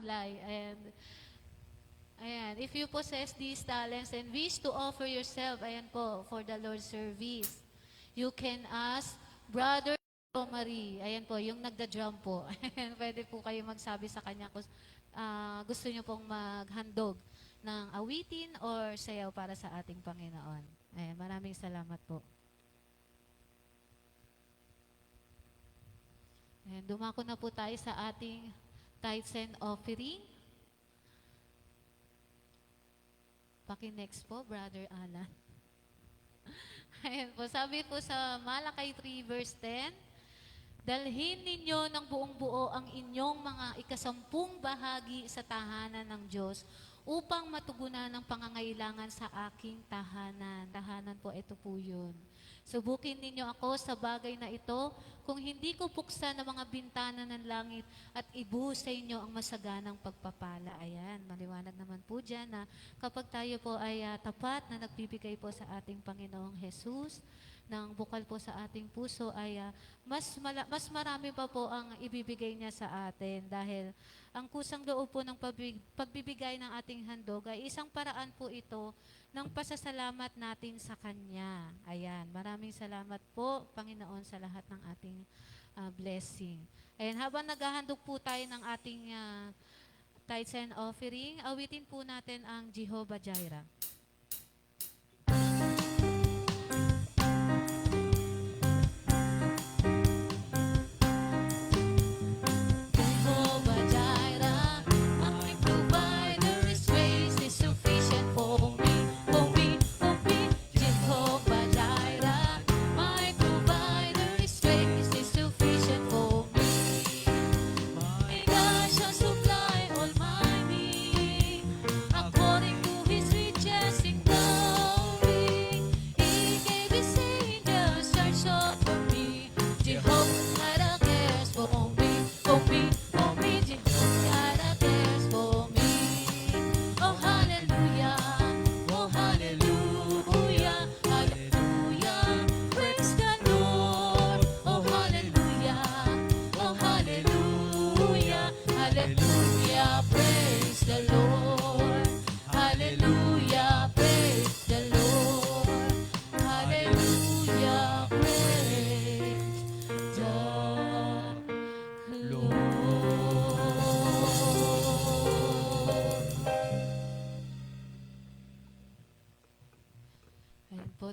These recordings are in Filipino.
supply. And ayan, if you possess these talents and wish to offer yourself, ayan po, for the Lord's service, you can ask Brother Marie. Ayan po, yung nagda-drum po. Ayan, pwede po kayo magsabi sa kanya kung gusto nyo pong maghandog ng awitin or sayaw para sa ating Panginoon. Ayan, maraming salamat po. Ayan, dumako na po tayo sa ating tithes and offering. Paki-next po, Brother Alan. Ayan po, sabi po sa Malakay 3 verse 10, dalhin ninyo ng buong buo ang inyong mga ikasampung bahagi sa tahanan ng Diyos upang matugunan ang pangangailangan sa aking tahanan. Tahanan po, ito po yun. Subukin ninyo ako sa bagay na ito kung hindi ko buksan ang mga bintana ng langit at ibuhos sa inyo ang masaganang pagpapala. Ayan, maliwanag naman po dyan na kapag tayo po ay tapat na nagbibigay po sa ating Panginoong Jesus, ng bukal po sa ating puso ay mas marami pa po ang ibibigay niya sa atin dahil ang kusang loob po ng pagbibigay ng ating handog ay isang paraan po ito ng pasasalamat natin sa Kanya. Ayan, maraming salamat po, Panginoon, sa lahat ng ating blessing. Ayan, habang naghahandog po tayo ng ating tithes and offering, awitin po natin ang Jehovah Jireh.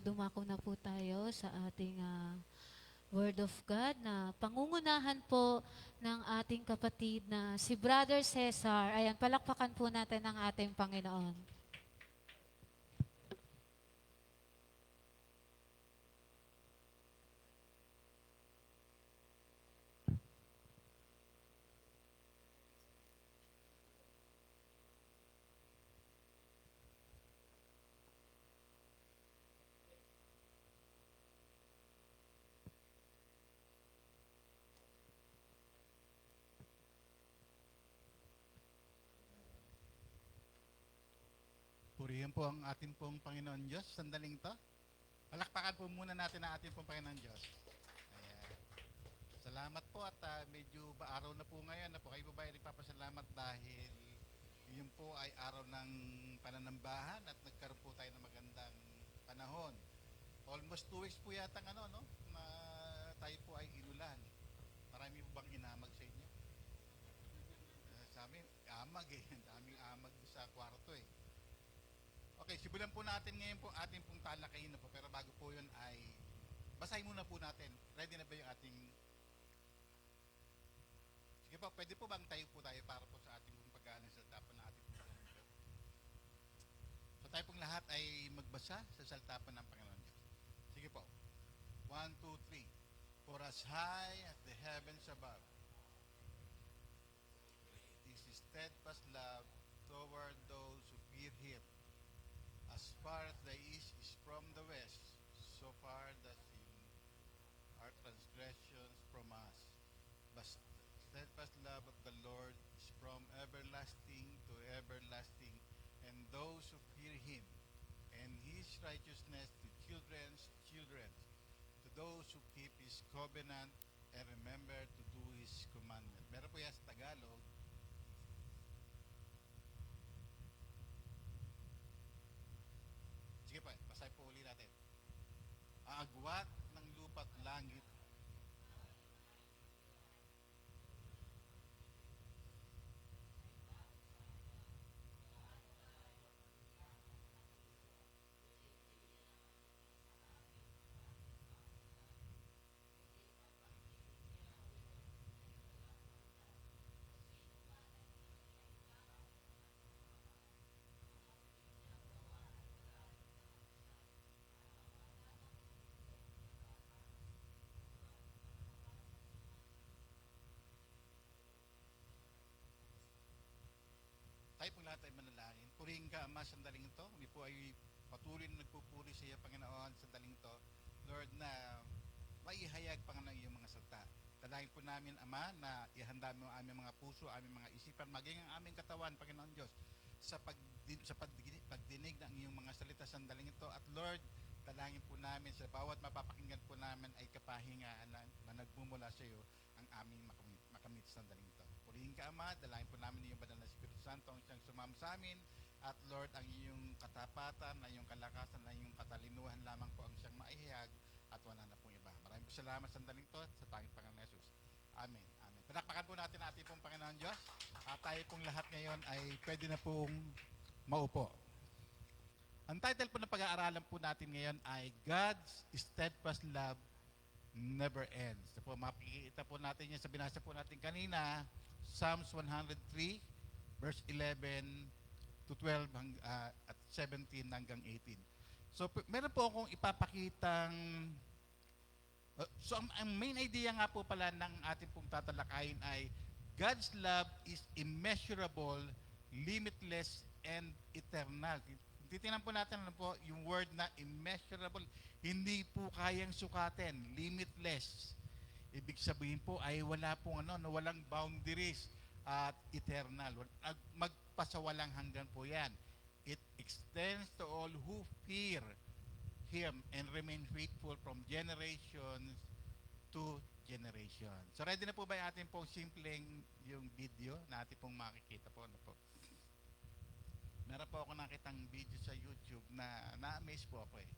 Dumako na po tayo sa ating Word of God na pangungunahan po ng ating kapatid na si Brother Cesar. Ayan, palakpakan po natin ang ating Panginoon. Purihin po ang ating pong Panginoon Diyos. Sandaling to. Palakpakan po muna natin ang ating pong Panginoon Diyos. Ayan. Salamat po at medyo araw na po ngayon na po kayo ba ay nagpapasalamat dahil yun po ay araw ng pananambahan at nagkaroon po tayo ng magandang panahon. Almost 2 weeks po yata na tayo po ay inulan. Marami po bang inamag sa inyo? Sa amin, amag eh. Daming amag sa kwarto eh. Okay, simulan po natin ngayon po ating pong talakayin na po. Pero bago po yun ay basahin muna po natin. Ready na ba yung ating... Sige po, pwede po bang tayo po tayo para po sa ating pong pag-aaral sa salita po ng ating pong Panginoon Diyos? So tayo pong lahat ay magbasa sa salita po ng Panginoon Diyos. Sige po. 1, 2, 3. For as high as the heavens above is His steadfast love toward those who fear Him. As far as the east is from the west, so far does Him our transgressions from us. But steadfast love of the Lord is from everlasting to everlasting, and those who fear Him, and His righteousness to children's children, to those who keep His covenant and remember to do His commandment. Meron po yan sa Tagalog. agwat ng lupa't langit. Tayo po lahat ay manalangin. Purihin ka, Ama, sandaling ito. Kami po ay patuloy na nagpupuri sa iyo, Panginoon, sandaling ito. Lord, na maihayag, Panginoon, iyong mga salita. Dalangin po namin, Ama, na ihanda mo ang aming mga puso, aming mga isipan, maging ang aming katawan, Panginoon Diyos, sa pagdinig ng iyong mga salita sandaling ito. At Lord, dalangin po namin sa bawat mapapakinggan po namin ay kapahingaan na nagmumula sa iyo ang aming makamit sandaling ito. Purihin ka, Ama, dalangin po namin iyong banal na Espiritu Santo ang siyang sumama sa amin. At Lord, ang iyong katapatan, ang iyong kalakasan, ang iyong katalinuhan lamang po ang siyang maihayag at wala na pong iba. Maraming po salamat sandaling ito sa tanging Panginoon Jesus. Amen. Amen. Palakpakan po natin ating pong Panginoon Diyos. At tayo pong lahat ngayon ay pwede na pong maupo. Ang title po ng pag-aaralan po natin ngayon ay God's Steadfast Love Never Ends. So po, makikita po natin yan sa binasa po natin kanina, Psalms 103, verse 11 to 12 at 17 hanggang 18. So meron po akong ipapakitang ang main idea nga po pala ng ating pong tatalakayin ay God's love is immeasurable, limitless, and eternal. Titingnan po natin ano po yung word na immeasurable. Hindi po kayang sukatin, limitless. Ibig sabihin po ay wala pong walang boundaries at eternal. Magpasawalang hanggan po yan. It extends to all who fear Him and remain faithful from generations to generation. So ready na po ba yung ating pong simpleng yung video na ating pong makikita po? Ano po? Meron po ako nakitang video sa YouTube na na-amaze po ako eh.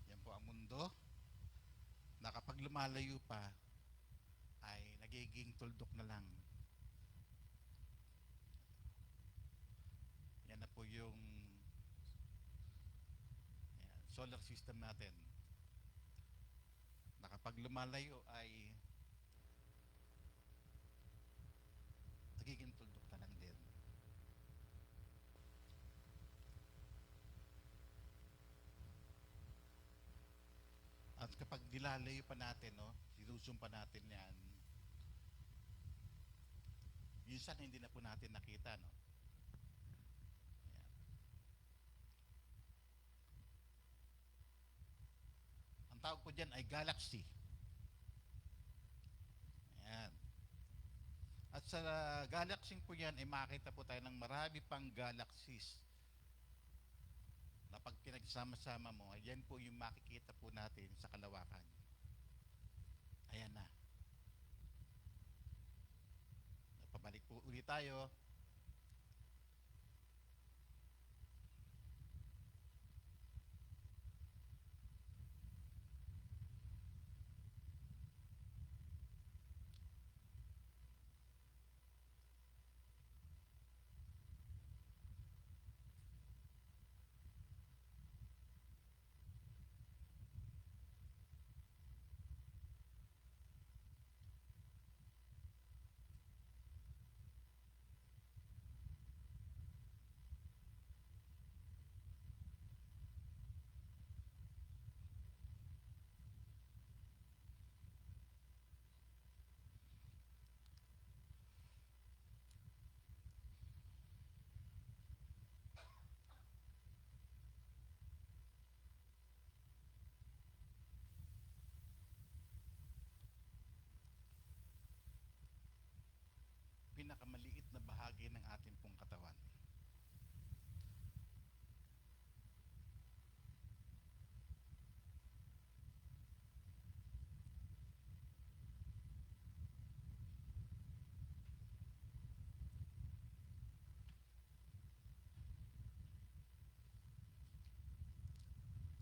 Yan po ang mundo na kapag lumalayo pa ay nagiging tuldok na lang. Yan na po yung solar system natin. Na kapag lumalayo ay nagiging tuldok na lang din. At kapag dilalayo pa natin, sinusum pa natin yan, minsan hindi na po natin nakita, no? Ayan. Ang tawag po dyan ay galaxy. Ayan. At sa galaxy po yan, ay makita po tayo ng marami pang galaxies na pag pinagsama-sama mo, yan po yung makikita po natin sa kalawakan. Ayan na. Pabalik po ulit tayo. pinakamaliit na bahagi ng ating pong katawan.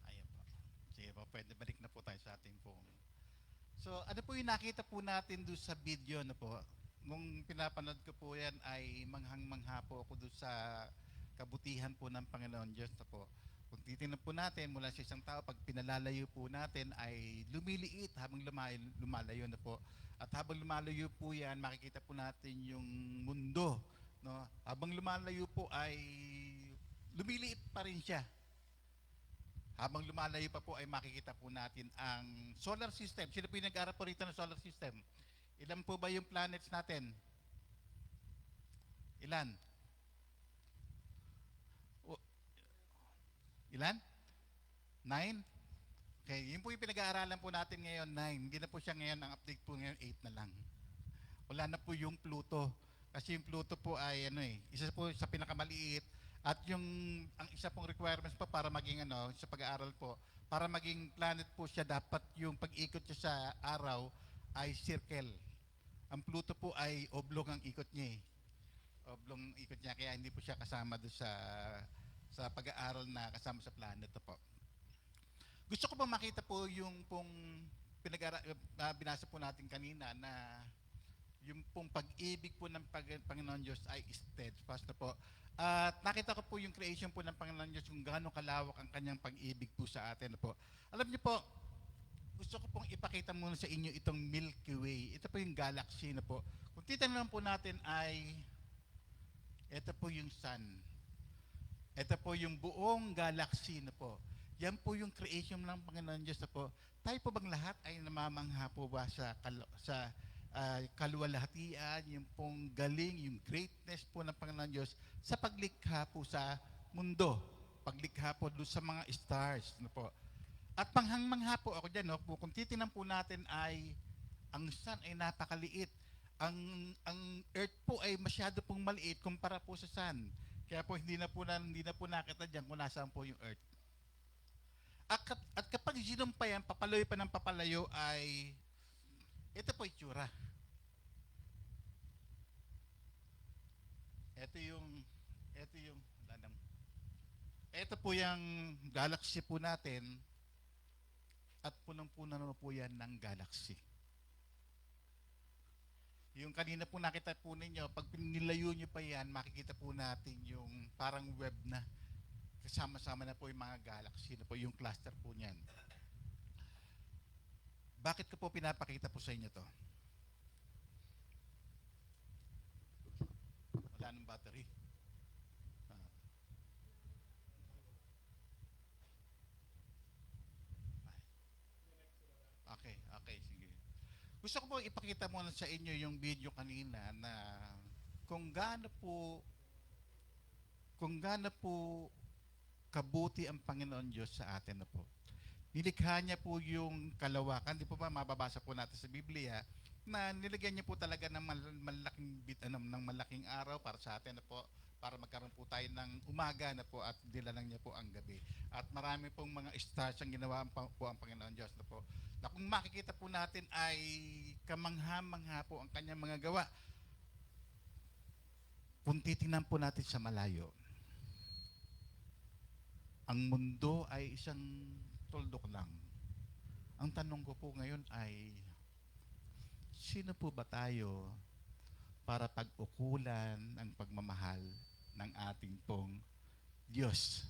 Ayan po. Sige po, pwede balik na po tayo sa ating pong. So, ano po yung nakita po natin doon sa video na po? Nung pinapanood ko po yan ay manghang-mangha po ako doon sa kabutihan po ng Panginoon Diyos na po. Kung titingnan po natin mula sa isang tao, pag pinalalayo po natin ay lumiliit habang lumalayo na po. At habang lumalayo po yan, makikita po natin yung mundo. No? Habang lumalayo po ay lumiliit pa rin siya. Habang lumalayo pa po ay makikita po natin ang solar system. Sino po yung nag-aaral po rito ng solar system? Ilan po ba yung planets natin? Ilan? Ilan? 9? Okay, yun po yung pinag-aaralan po natin ngayon, 9. Hindi na po siya ngayon, ang update po ngayon, 8 na lang. Wala na po yung Pluto. Kasi yung Pluto po ay isa po sa pinakamaliit. At ang isa pong requirements po para maging sa pag-aaral po, para maging planet po siya, dapat yung pag-ikot niya sa araw ay circle. Ang Pluto po ay oblong ang ikot niya eh. Oblong ikot niya, kaya hindi po siya kasama doon sa pag-aaral na kasama sa planet po. Gusto ko pong makita po yung pong binasa po natin kanina na yung pong pag-ibig po ng Panginoon Diyos ay steadfast na po. At nakita ko po yung creation po ng Panginoon Diyos kung gaano kalawak ang kanyang pag-ibig po sa atin po. Alam niyo po, gusto ko pong ipakita muna sa inyo itong Milky Way. Ito po yung galaxy na po. Kung titignan po natin ay ito po yung sun. Ito po yung buong galaxy na po. Yan po yung creation ng Panginoon Diyos na po. Tayo po bang lahat ay namamangha po ba sa kaluwalhatian, yung pong galing, yung greatness po ng Panginoon Diyos sa paglikha po sa mundo, paglikha po doon sa mga stars. No po. At manghang-mangha po ako dyan. No? Kung titingnan po natin ay ang sun ay napakaliit. Ang earth po ay masyado pong maliit kumpara po sa sun. Kaya po hindi na po nakita dyan kung nasaan po yung earth. At kapag sinum pa yan, papalayo pa ng papalayo ay ito po itsura. Ito po yung galaxy po natin at punong-puno na po yan ng galaxy. Yung kanina po nakita po ninyo, pag nilayo nyo pa yan, makikita po natin yung parang web na kasama-sama na po yung mga galaxy na po, yung cluster po niyan. Bakit ko po pinapakita po sa inyo to? Wala nang battery. Okay, sige. Gusto ko po ipakita muna sa inyo yung video kanina na kung gaano po kabuti ang Panginoon Diyos sa atin na po. Nilikha niya po yung kalawakan. Di po ba mababasa po natin sa Biblia na nilagyan niya po talaga ng malaking araw para sa atin na po, para magkaroon po tayo ng umaga na po at dilalang niya po ang gabi. At marami pong mga stars ang ginawa po ang Panginoon Diyos na po. Na kung makikita po natin ay kamangha-mangha po ang kanyang mga gawa. Kung titingnan po natin sa malayo, ang mundo ay isang tuldok lang. Ang tanong ko po ngayon ay, sino po ba tayo para pag-ukulan ang pagmamahal ng ating pong Diyos?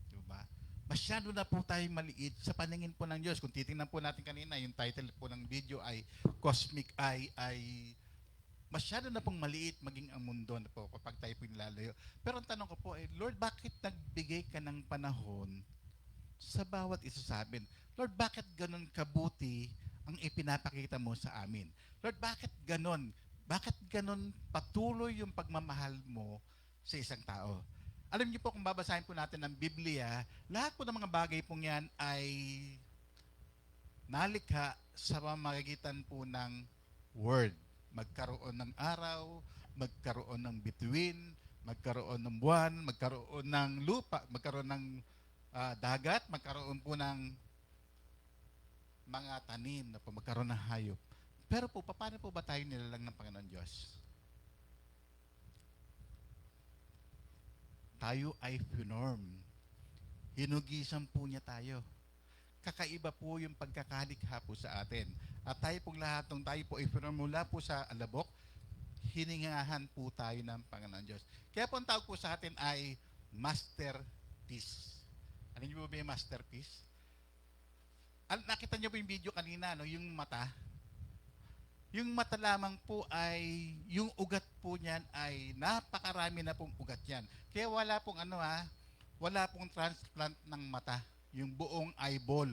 Diba? Masyado na po tayo maliit sa paningin po ng Diyos. Kung titingnan po natin kanina, yung title po ng video ay Cosmic Eye, ay masyado na pong maliit maging ang mundo na po kapag tayo po nilalayo. Pero ang tanong ko po ay, Lord, bakit nagbigay ka ng panahon sa bawat isa sa amin? Lord, bakit ganun kabuti ang ipinapakita mo sa amin? Lord, bakit ganun? Bakit ganun patuloy yung pagmamahal mo sa isang tao? Alam niyo po, kung babasahin po natin ang Biblia, lahat po ng mga bagay pong yan ay nalikha sa pamamagitan po ng Word. magkaroon ng araw, magkaroon ng bituin, magkaroon ng buwan, magkaroon ng lupa, magkaroon ng dagat, magkaroon po ng mga tanim, na po, magkaroon ng hayop. Pero po, paano po ba tayo nilalang ng Panginoon Diyos? Tayo ay finorm. Hinugisan po niya tayo. Kakaiba po yung pagkakalikha po sa atin. At tayo pong lahat ng tayo po ay finorm mula po sa alabok, hiningahan po tayo ng Panginoon Diyos. Kaya po ang tawag po sa atin ay masterpiece. Alam niyo po ba yung masterpiece? Nakita niyo po yung video kanina, no? Yung mata. Yung mata lamang po ay, yung ugat po niyan ay napakarami na pong ugat yan. Kaya wala pong wala pong transplant ng mata. Yung buong eyeball.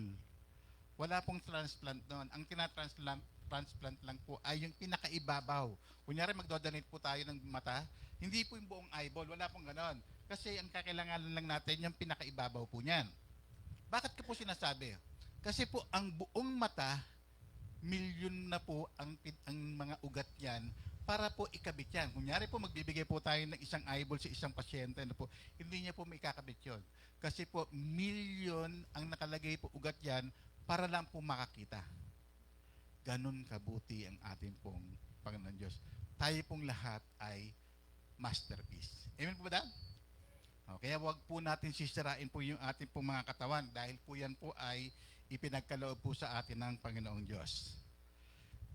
Wala pong transplant doon. Ang transplant lang po ay yung pinakaibabaw. Kunyari magdodonate po tayo ng mata, hindi po yung buong eyeball, wala pong ganon. Kasi ang kakailangan lang natin yung pinakaibabaw po niyan. Bakit ko po sinasabi? Kasi po ang buong mata, milyon na po ang mga ugat yan para po ikabit yan. Kunyari po magbibigay po tayo ng isang eyeball sa isang pasyente, hindi niya po maikakabit yun. Kasi po milyon ang nakalagay po ugat yan para lang po makakita. Ganon kabuti ang ating pong Panginoon Diyos. Tayo pong lahat ay masterpiece. Amen po ba dahil? Kaya wag po natin sisirain po yung ating pong mga katawan dahil po yan po ay ipinagkaloob po sa atin ng Panginoong Diyos.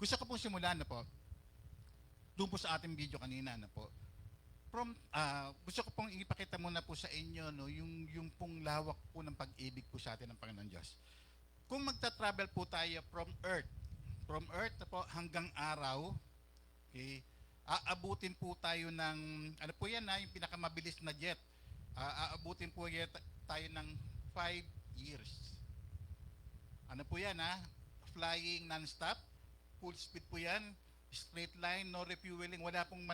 Gusto ko pong simulan na po, doon po sa ating video kanina na po, gusto ko pong ipakita muna po sa inyo yung pong lawak po ng pag-ibig po sa atin ng Panginoong Diyos. Kung magta-travel po tayo from Earth na po hanggang araw, okay, aabutin po tayo ng, ano po yan yung pinakamabilis na jet, aabutin po tayo ng 5 years. Ano po yan flying non-stop, full speed po yan, straight line, no refueling, wala pong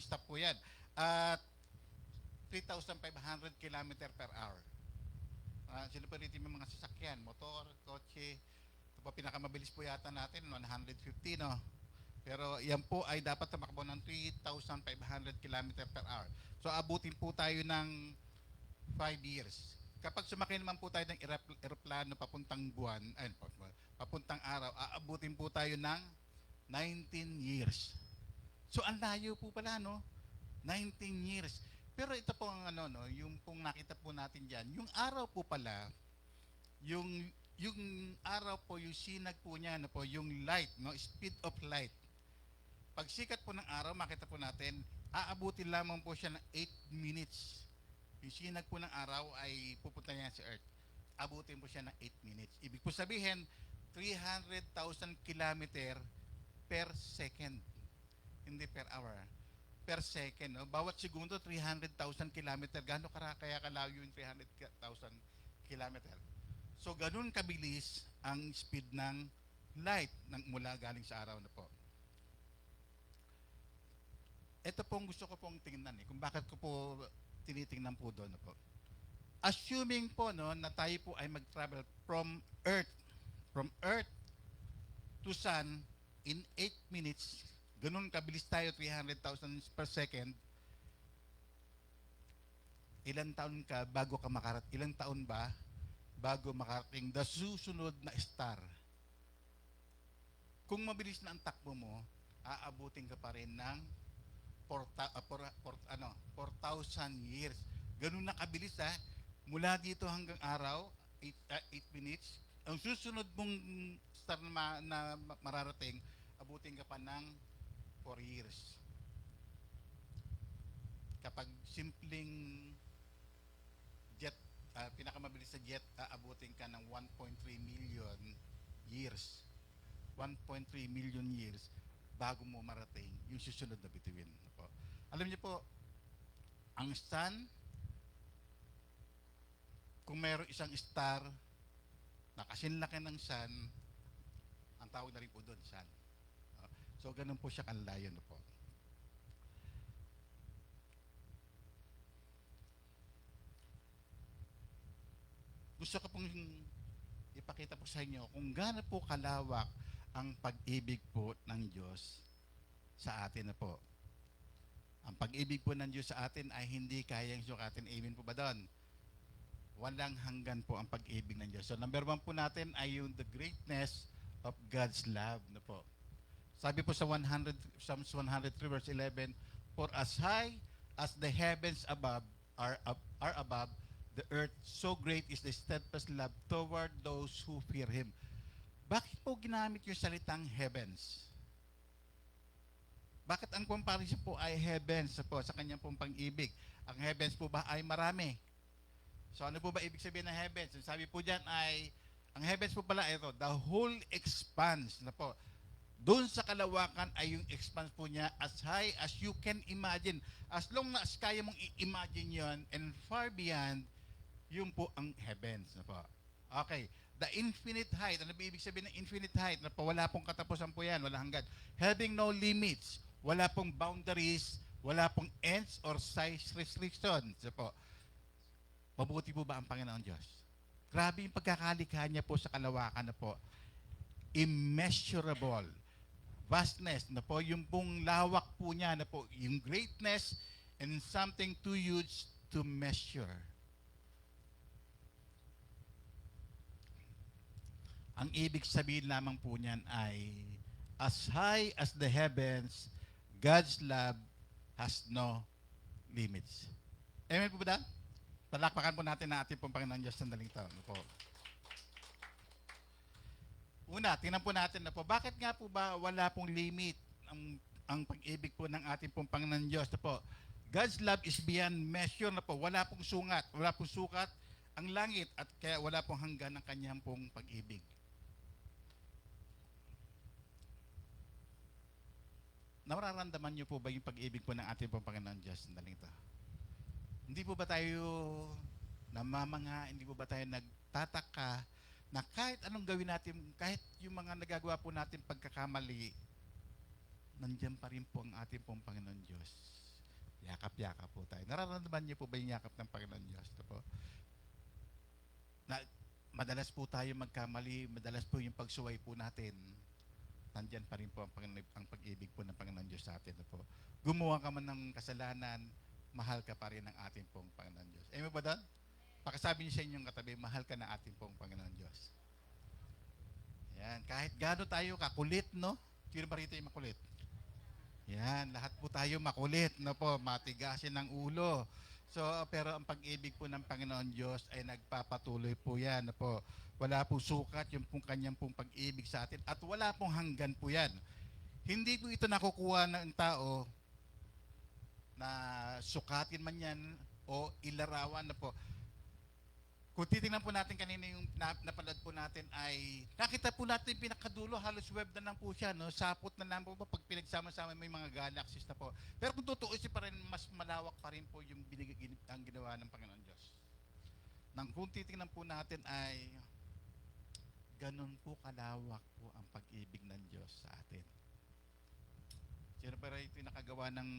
stop po yan. At 3,500 km per hour. Sino pa rito yung mga sasakyan, motor, kotse, ito po pinakamabilis po yata natin, 150, no? Pero yan po ay dapat tumakbo ng 3,500 km per hour. So abutin po tayo ng 5 years. Kapag sumakay naman po tayo ng eroplano papuntang buwan, papuntang araw, aabutin po tayo ng 19 years. So ang layo po pala, no? 19 years. Pero ito po ang yung pong nakita po natin diyan, yung araw po pala, yung araw po, yung sinag po niya, yung light, no? Speed of light. Pag sikat po ng araw, makita po natin, aabutin lamang po siya ng 8 minutes. Yung sinag po ng araw ay pupunta niya sa Earth. Abutin po siya ng 8 minutes. Ibig po sabihin, 300,000 kilometer per second. Hindi per hour. Per second. No? Bawat segundo, 300,000 kilometer. Gano'n kaya kalayo yung 300,000 kilometer? So, ganun kabilis ang speed ng light mula galing sa araw na po. Ito pong gusto ko pong tingnan kung bakit ko po tinitingnan po doon na po. Assuming po na tayo po ay mag-travel from Earth to Sun in 8 minutes, ganun kabilis tayo, 300,000 per second, ilang taon ba bago makarating the susunod na star? Kung mabilis na ang takbo mo, aabutin ka pa rin ng 4,000 years. Ganun na kabilis mula dito hanggang araw, 8 minutes. Ang susunod mong star na mararating, abutin ka pa ng 4 years. Kapag simpleng jet, pinakamabilis sa jet, abutin ka ng 1.3 million years. 1.3 million years bago mo marating yung susunod na bituin. Alam niyo po, ang sun, kung mayroong isang star na kasinlaki ng sun, ang tawag na rin po doon, sun. So, ganun po siya kanlayo na po. Gusto ko pong ipakita po sa inyo kung gaano po kalawak ang pag-ibig po ng Diyos sa atin na po. Ang pag-ibig po ng Diyos sa atin ay hindi kayang sukatin. Amen po ba doon? Walang hanggan po ang pag-ibig ng Diyos. So number 1 po natin ay yung the greatness of God's love na po. Sabi po sa Psalms 103 verse 11, "For as high as the heavens above are above the earth, so great is the steadfast love toward those who fear Him." Bakit po ginamit yung salitang heavens? Bakit ang comparison po ay heavens po sa kanyang pong pang-ibig? Ang heavens po ba ay marami? So ano po ba ibig sabihin ng heavens? Sabi po dyan ay, ang heavens po pala ito, the whole expanse na po. Doon sa kalawakan ay yung expanse po niya as high as you can imagine. As long as kaya mong i-imagine yon and far beyond, yun po ang heavens na po. Okay. The infinite height. Ano ba ibig sabihin ng infinite height? Na po, wala pong katapusan po yan. Wala hanggan. Having no limits. Wala pong boundaries. Wala pong ends or size restrictions. So po, mabuti po ba ang Panginoon Diyos? Grabe yung pagkakalikha niya po sa kalawakan na po. Immeasurable. Vastness na po, yung pong lawak po niya na po, yung greatness and something too huge to measure. Ang ibig sabihin lamang po niyan ay, as high as the heavens, God's love has no limits. Amen po ba? Talakpakan po natin na ating pong Panginoon Diyos sandaling taon. Po. Una, tingnan po natin na po, bakit nga po ba wala pong limit ang pag-ibig po ng ating pong Panginoon Diyos na po? God's love is beyond measure na po. Wala pong sungat, wala pong sukat ang langit at kaya wala pong hanggan ng kanyang pong pag-ibig. Nararamdaman niyo po ba yung pag-ibig po ng ating pong Panginoon Diyos? Sandaling ito. Hindi po ba tayo namamanga, hindi po ba tayo nagtataka na kahit anong gawin natin, kahit yung mga nagagawa po natin pagkakamali, nandiyan pa rin po ang ating pong Panginoon Diyos. Yakap-yakap po tayo. Nararamdaman niyo po ba yung yakap ng Panginoon Diyos? Ito po. Na, madalas po tayo magkamali, madalas po yung pagsuway po natin, nandiyan pa rin po ang pag-ibig po ng Panginoon Diyos sa atin. Po. Gumawa ka man ng kasalanan, mahal ka pa rin ng ating pong Panginoon Diyos. Amen ba doon? Pakasabi niyo sa inyong katabi, mahal ka ng ating pong Panginoon Diyos. Yan. Kahit gaano tayo kakulit, no? Sino ba rito yung makulit? Yan. Lahat po tayo makulit, no po? Matigasin ng ulo. So, pero ang pag-ibig po ng Panginoon Diyos ay nagpapatuloy po yan, no po? Wala po sukat yung pong kanyang pong pag-ibig sa atin at wala pong hanggan po yan. Hindi po ito nakukuha ng tao na sukatin man yan o ilarawan na po. Kung titingnan po natin kanina yung napalad po natin ay nakita po natin pinakadulo, halos web na lang po siya, no? Sapot na lang po pag pinagsama-sama may mga galaxies na po. Pero kung tutuusin pa rin, mas malawak pa rin po yung ang ginawa ng Panginoon Diyos. Nang kung titingnan po natin ay ganun po kalawak po ang pag-ibig ng Diyos sa atin. Sino pa rin ito nakagawa ng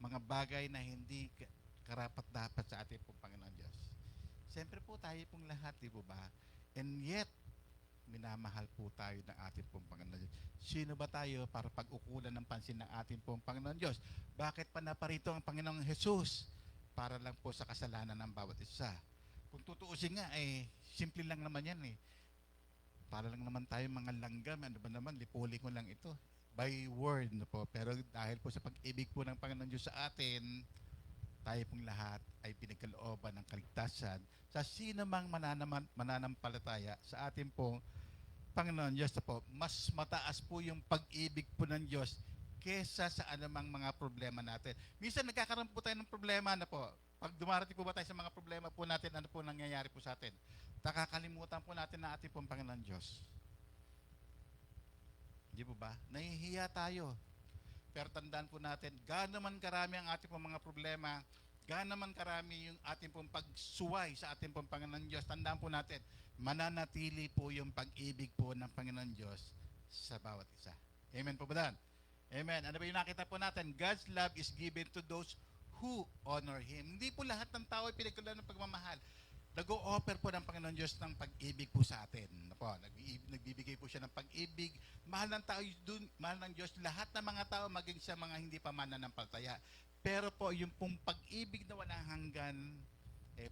mga bagay na hindi karapat-dapat sa ating pong Panginoon Diyos? Siyempre po tayo pong lahat, di po ba? And yet, minamahal po tayo ng ating pong Panginoon Diyos. Sino ba tayo para pag-ukulan ng pansin ng ating pong Panginoon Diyos? Bakit pa naparito ang Panginoong Jesus? Para lang po sa kasalanan ng bawat isa. Kung tutuusin nga, simple lang naman yan eh. Para lang naman tayo mga langgam, ano ba naman, lipuli ko lang ito. By word, no po. Pero dahil po sa pag-ibig po ng Panginoon Diyos sa atin, tayo pong lahat ay pinagkalooban ng kaligtasan sa sino mang mananampalataya sa ating pong Panginoon Diyos na po. Mas mataas po yung pag-ibig po ng Diyos kesa sa anumang mga problema natin. Minsan nagkakaroon po tayo ng problema na po. Pag dumarating po ba tayo sa mga problema po natin, ano po nangyayari po sa atin? Nakakalimutan po natin na ating pong Panginoon Diyos. Di po ba? Nahihiya tayo. Pero tandaan po natin, gaano man karami ang ating pong mga problema, gaano man karami yung ating pong pagsuway sa ating pong Panginoon Diyos, tandaan po natin, mananatili po yung pag-ibig po ng Panginoon Diyos sa bawat isa. Amen po ba dan? Amen. Ano ba yung nakita po natin? God's love is given to those who honor Him. Hindi po lahat ng tao ay pinagkaloob ng pagmamahal. nag-o-offer po ng Panginoon Diyos ng pag-ibig po sa atin. Po, nagbibigay po siya ng pag-ibig. Mahal ng tao dun, mahal ng Diyos lahat ng mga tao, maging sa mga hindi pa mananampalataya. Pero po, yung pong pag-ibig na walang hanggan,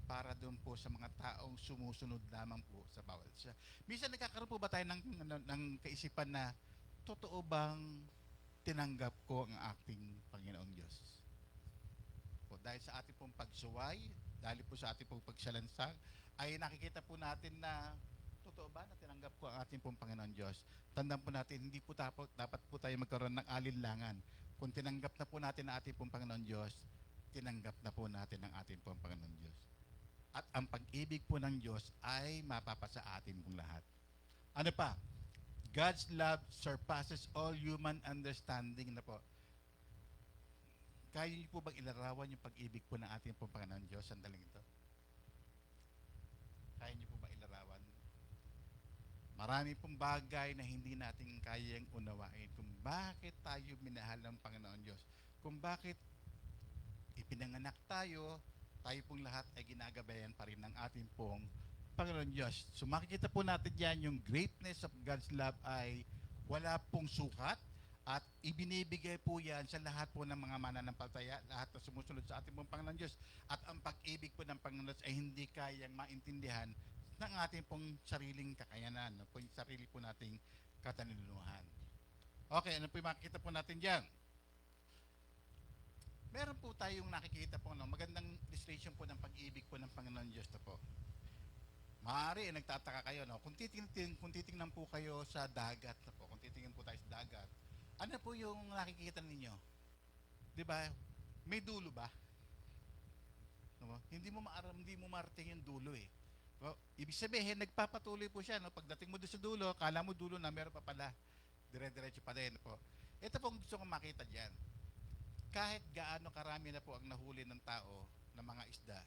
para doon po sa mga taong sumusunod lamang po sa bawal siya. Minsan nagkakaroon po ba tayo ng kaisipan na totoo bang tinanggap ko ang ating Panginoong Diyos? Po, dahil sa ating pong pagsuway, dahil po sa ating pong pagsalansang, ay nakikita po natin na totoo ba na tinanggap ko ang ating pong Panginoon Diyos? Tandaan po natin, hindi po dapat po tayo magkaroon ng alinlangan. Kung tinanggap na po natin ang ating pong Panginoon Diyos, tinanggap na po natin ang ating pong Panginoon Diyos. At ang pag-ibig po ng Diyos ay mapapasa atin pong lahat. Ano pa? God's love surpasses all human understanding na po. Kaya niyo po bang ilarawan yung pag-ibig po ng ating pong Panginoon Diyos? Sandaling ito. Kaya niyo po ba ilarawan? Marami pong bagay na hindi natin kayang unawain kung bakit tayo minahal ng Panginoon Diyos. Kung bakit ipinanganak tayo pong lahat ay ginagabayan pa rin ng ating pong Panginoon Diyos. So makikita po natin yan, yung greatness of God's love ay wala pong sukat at ibinibigay po yan sa lahat po ng mga mananampalataya, lahat na sumusunod sa ating pong Panginoon Diyos. At ang pag-ibig po ng Panginoon Diyos ay hindi kayang maintindihan ng ating pong sariling kakayanan, po yung sarili po nating katalinuhan. Okay, ano po yung makikita po natin dyan? Meron po tayong nakikita po, no, magandang illustration po ng pag-ibig po ng Panginoon Diyos na po. Maaari, nagtataka kayo, no? Kung titingnan po kayo sa dagat na po, kung titingnan po tayo sa dagat, ano po yung nakikita ninyo? Di ba? May dulo ba? No? Hindi mo marating yung dulo eh. So, ibig sabihin, nagpapatuloy po siya. No? Pagdating mo doon sa dulo, kala mo dulo na, meron pa pala. Dire-diretso pa din po. Ito pong gusto kong makita dyan. Kahit gaano karami na po ang nahuli ng tao ng mga isda,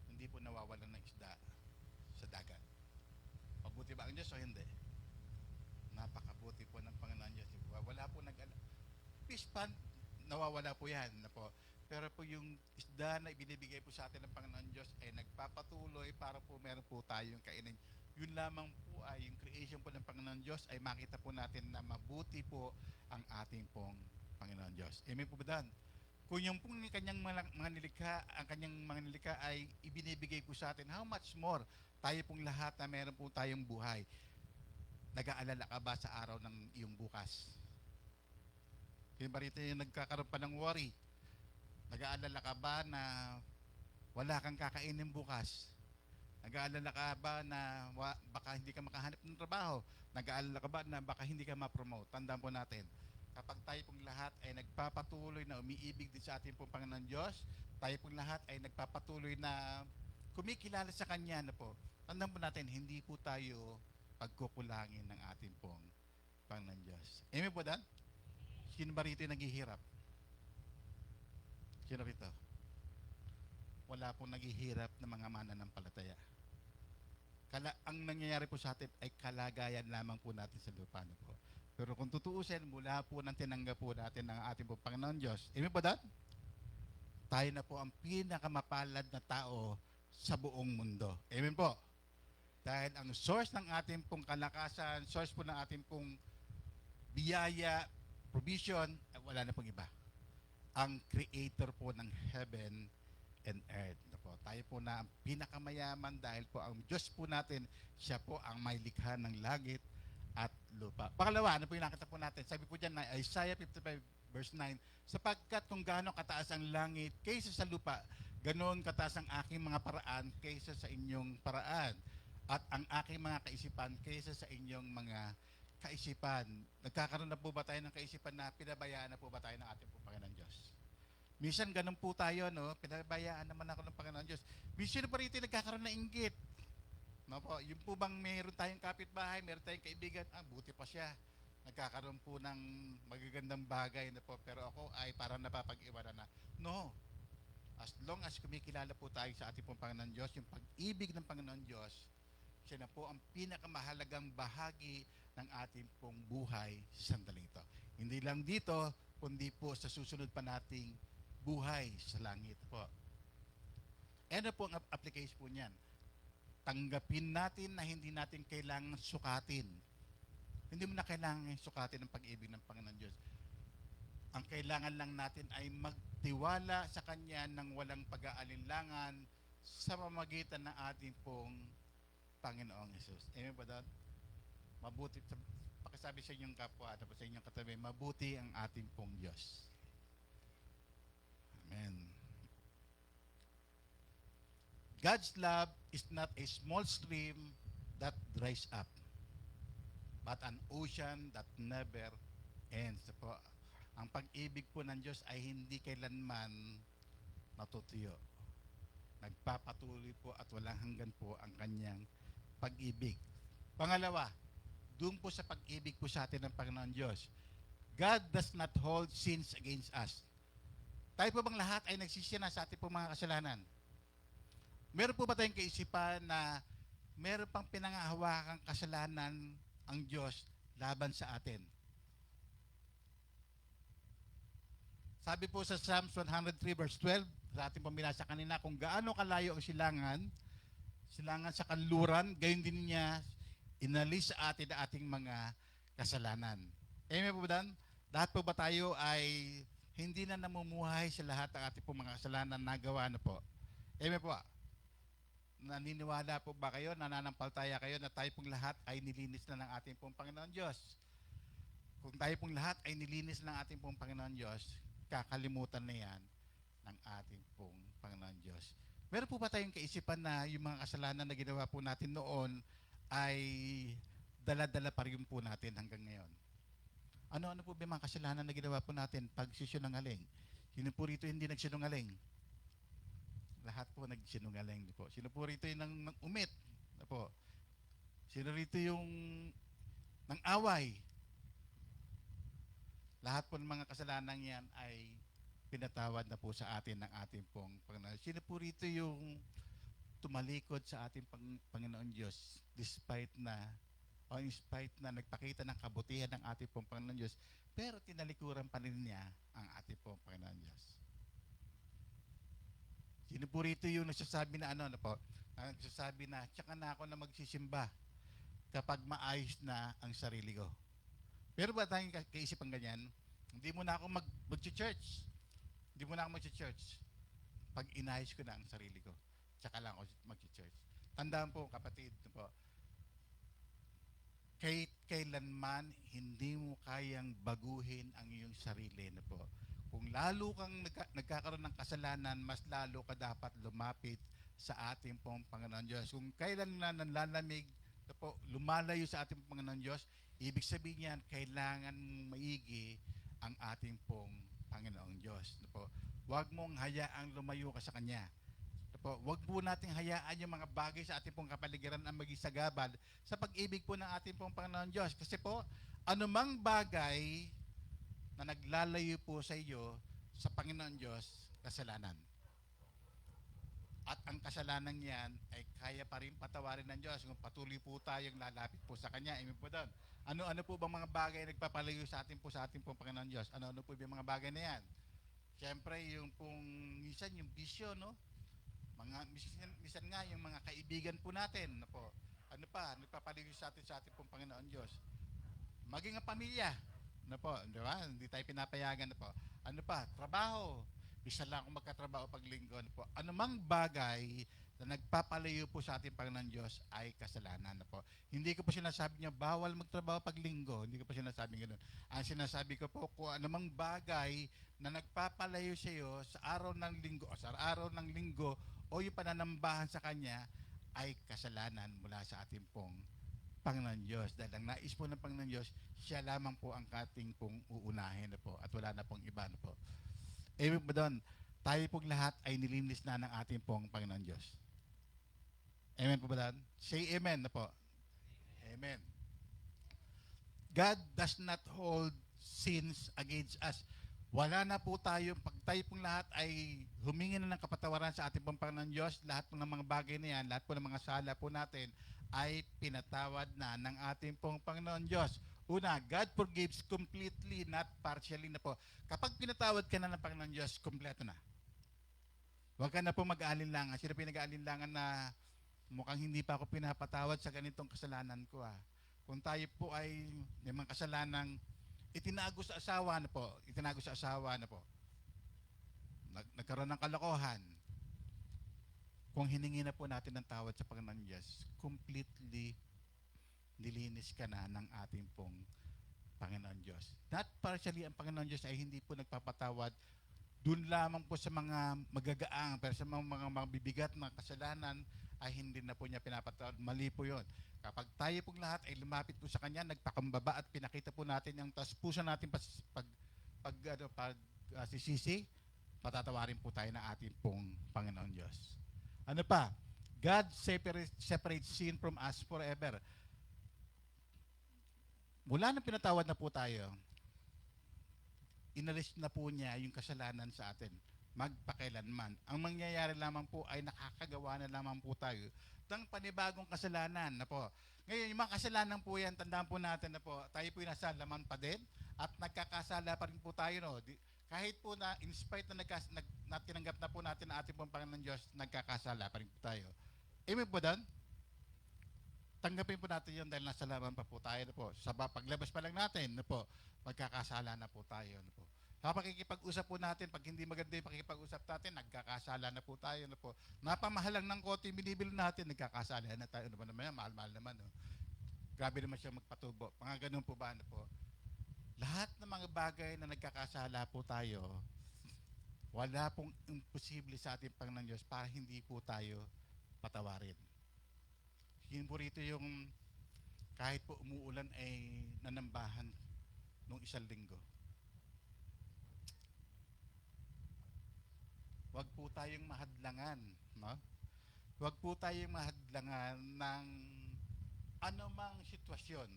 hindi po nawawalan ng isda sa dagat. Mabuti ba ang Diyos o hindi? Napakabuti po ng Panginoon Diyos. Wala po fish pond, nawawala po yan. Pero po yung isda na ibinibigay po sa atin ng Panginoon Diyos ay nagpapatuloy para po meron po tayong kainin. Yun lamang po ay yung creation po ng Panginoon Diyos ay makita po natin na mabuti po ang ating pong Panginoon Diyos. Amen po ba doon? Kung yung pong kanyang mga nilikha, ang kanyang mga nilikha ay ibinibigay po sa atin, how much more tayo pong lahat na meron po tayong buhay? Nag-aalala ka ba sa araw ng iyong bukas? Kaya ba rito yung nagkakaroon pa ng worry? Nag-aalala ka ba na wala kang kakainin bukas? Nag-aalala ka ba na baka hindi ka makahanap ng trabaho? Nag-aalala ka ba na baka hindi ka ma-promote? Tandaan po natin, kapag tayo pong lahat ay nagpapatuloy na umiibig din sa ating pong Panginoon Diyos, tayo pong lahat ay nagpapatuloy na kumikilala sa Kanya na po, tandaan po natin, hindi po tayo pagkukulangin ng ating pong Panginoon Diyos. Amen po dan? Sino ba rito yung naghihirap? Sino rito? Wala pong naghihirap na mga mananampalataya. Ang nangyayari po sa atin ay kalagayan lamang po natin sa lupa na po. Pero kung tutuusin, mula po nang tinanggap po natin ng ating po Panginoon Diyos, amen po dad? Tayo na po ang pinakamapalad na tao sa buong mundo. Amen po? Dahil ang source ng ating pong kalakasan, source po ng ating pong biyaya, provision, wala na pong iba. Ang creator po ng heaven and earth. Tayo po na ang pinakamayaman dahil po ang Diyos po natin, siya po ang may likha ng langit at lupa. Pangalawa, ano po yung nakita po natin? Sabi po dyan na Isaiah 55 verse 9, sapagkat kung gaano kataas ang langit kaysa sa lupa, ganoon kataas ang aking mga paraan kaysa sa inyong paraan. At ang aking mga kaisipan kaysa sa inyong mga kaisipan. Nagkakaroon na po ba tayo ng kaisipan na pinabayaan na po ba tayo ng ating po Panginoon Diyos? Minsan ganun po tayo, no? Pinabayaan naman ako ng Panginoon Diyos. Minsan pa rito nagkakaroon ng inggit. No po, yung po bang meron tayong kapitbahay, meron tayong kaibigan, buti pa siya. Nagkakaroon po ng magagandang bagay na po, pero ako ay parang napapag-iwanan na. No. As long as kumikilala po tayo sa ating pong Panginoon Diyos, yung pag-ibig ng Panginoon Diyos, siya na po ang pinakamahalagang bahagi ng ating pong buhay sa sandaling ito. Hindi lang dito, kundi po sa susunod pa nating buhay sa langit po. Ano po ang application po niyan? Tanggapin natin na hindi natin kailangan sukatin. Hindi mo na kailangan sukatin ang pag-ibig ng Panginoon Diyos. Ang kailangan lang natin ay magtiwala sa Kanya ng walang pag-aalinlangan sa pamamagitan ng ating pong Panginoong Yesus. Amen ba doon? Mabuti, pakisabi sa inyong kapwa, tapos sa inyong katabi, mabuti ang ating pong Diyos. Amen. God's love is not a small stream that dries up, but an ocean that never ends. Po, ang pag-ibig po ng Diyos ay hindi kailanman natutuyo. Nagpapatuloy po at walang hanggan po ang kanyang pag-ibig. Pangalawa, doon po sa pag-ibig po sa atin ng Panginoon Diyos, God does not hold sins against us. Tayo po bang lahat ay nagsisina sa ating po mga kasalanan? Meron po ba tayong kaisipan na meron pang pinangahawakang kasalanan ang Diyos laban sa atin? Sabi po sa Psalms 103 verse 12, sa ating pambinasa kanina, kung gaano kalayo ang silangan sa kanluran, gayon din niya inalis sa atin ang ating mga kasalanan. Amen po ba dan? Lahat po ba tayo ay hindi na namumuhay sa lahat ng ating po mga kasalanan na gawa na po? Amen po. Naniniwala po ba kayo, nananampalataya kayo na tayo pong lahat ay nilinis na ng ating pong Panginoon Diyos? Kung tayo pong lahat ay nilinis ng ating pong Panginoon Diyos, kakalimutan na yan ng ating pong Panginoon Diyos. Meron po ba tayong kaisipan na yung mga kasalanan na ginawa po natin noon ay dala-dala pa rin po natin hanggang ngayon? Ano-ano po ba yung mga kasalanan na ginawa po natin pag sisinungaling? Sino po rito hindi nagsinungaling? Lahat po nagsinungaling po. Sino po rito yung nang umit? Po. Sino rito yung nang away? Lahat po ng mga kasalanan yan ay pinatawad na po sa atin ng ating pong Panginoon. Sino po rito yung tumalikod sa ating Panginoon Diyos despite na o in spite na nagpakita ng kabutihan ng ating pong Panginoon Diyos, pero tinalikuran pa rin niya ang ating pong Panginoon Diyos? Sino po rito yung nagsasabi na nagsasabi na, tsaka na ako na magsisimba kapag maayos na ang sarili ko? Pero ba tayong kaisipan ganyan? Hindi mo na ako mag-church. Hindi mo na ako mag-church. Pag inayos ko na ang sarili ko, tsaka lang ako mag-church. Tandaan po, kapatid, po, kahit kailanman hindi mo kayang baguhin ang iyong sarili na po. Kung lalo kang nagkakaroon ng kasalanan, mas lalo ka dapat lumapit sa ating pong Panginoon Diyos. Kung kailan na nanlalamig, po, lumalayo sa ating Panginoon Diyos, ibig sabihin yan, kailangan maigi ang ating pong Panginoong Diyos. Po, huwag mong hayaang lumayo ka sa Kanya. Po, huwag po nating hayaan yung mga bagay sa ating pong kapaligiran ang magisagabal sa pag-ibig po ng ating pong Panginoon Diyos. Kasi po, anumang bagay na naglalayo po sa iyo sa Panginoon Diyos, kasalanan. At ang kasalanan yan ay kaya pa rin patawarin ng Diyos kung patuloy po tayong lalapit po sa Kanya. Amen po doon. Ano-ano po bang mga bagay na nagpapalayo sa atin pong Panginoon Diyos? Ano-ano po yung mga bagay na yan? Siyempre, yung pong, minsan yung bisyo, no? Minsan nga, yung mga kaibigan po natin, no po. Ano pa, nagpapalayo sa ating pong Panginoon Diyos? Maging ang pamilya, no po, di ba? Hindi tayo pinapayagan, no po. Ano pa, trabaho. Isa lang kung magkatrabaho pag linggo, no po. Anumang bagay na nagpapalayo po sa ating Panginoon Diyos ay kasalanan, no po. Hindi ko po sinasabi niya, bawal magtrabaho pag linggo. Hindi ko po sinasabi ganoon. Ang sinasabi ko po, kung anumang bagay na nagpapalayo sa iyo sa araw ng linggo, o sa araw ng linggo, o yung pananambahan sa Kanya, ay kasalanan mula sa ating pong Panginoon Diyos. Dahil ang nais po ng Panginoon Diyos, siya lamang po ang ating pong uunahin na po at wala na pong iba na po. Amen po doon, tayo pong lahat ay nilinis na ng ating pong Panginoon Diyos. Amen po ba doon? Say amen na po. Amen. God does not hold sins against us. Wala na po tayo, pag tayo pong lahat ay humingi na ng kapatawaran sa ating pong Panginoon Diyos, lahat po ng mga bagay na yan, lahat po ng mga sala po natin, ay pinatawad na ng ating pong Panginoon Diyos. Una, God forgives completely, not partially na po. Kapag pinatawad ka na ng Panginoon Diyos, kompleto na. Huwag ka na po mag-aalinlangan. Sino pinag-aalinlangan na mukhang hindi pa ako pinapatawad sa ganitong kasalanan ko ah. Kung tayo po ay may mga kasalanang itinago sa asawa na po, itinago sa asawa na po, nagkaroon ng kalokohan, kung hiningi na po natin ng tawad sa Panginoon Diyos, completely nilinis ka na ng ating pong Panginoon Diyos. Not partially, ang Panginoon Diyos ay hindi po nagpapatawad doon lamang po sa mga magagaang, pero sa mga mabibigat na kasalanan ay hindi na po niya pinapatawad. Mali po yun. Kapag tayo pong lahat ay lumapit po sa Kanya, nagpakumbaba at pinakita po natin ang taas puso natin sisisi, patatawarin po tayo ng ating pong Panginoon Diyos. Ano pa? God separates sin from us forever. Mula nang pinatawad na po tayo, inalis na po niya yung kasalanan sa atin, magpakailanman. Ang mangyayari lamang po ay nakakagawa na lamang po tayo ng panibagong kasalanan na po. Ngayon, yung mga kasalanan po yan, tandaan po natin na po, tayo po yung nasa laman pa din at nagkakasala pa rin po tayo. No? Kahit po na, in spite na tinanggap na po natin ang ating pong Panginoon Diyos, nagkakasala pa rin po tayo. Amen po doon? Tanggapin po natin yun dahil nasa laman pa po tayo na po. Sa paglabas pa lang natin na po, magkakasala na po tayo na po. Sa pakikipag-usap po natin, pag hindi maganda yung pakikipag-usap natin, nagkakasala na po tayo na po. Napamahalang ng kote binibili natin, nagkakasala na tayo. Ano ba naman yan? Mahal-mahal naman. No? Grabe naman siya magpatubo. Mga ganun po ba na po? Lahat ng mga bagay na nagkakasala po tayo, wala pong imposible sa ating Panginoon Diyos para hindi po tayo patawarin. Yun po rito yung kahit po umuulan ay nanambahan nung isang linggo. Huwag po tayong mahadlangan, no? Huwag po tayong mahadlangan ng anumang sitwasyon.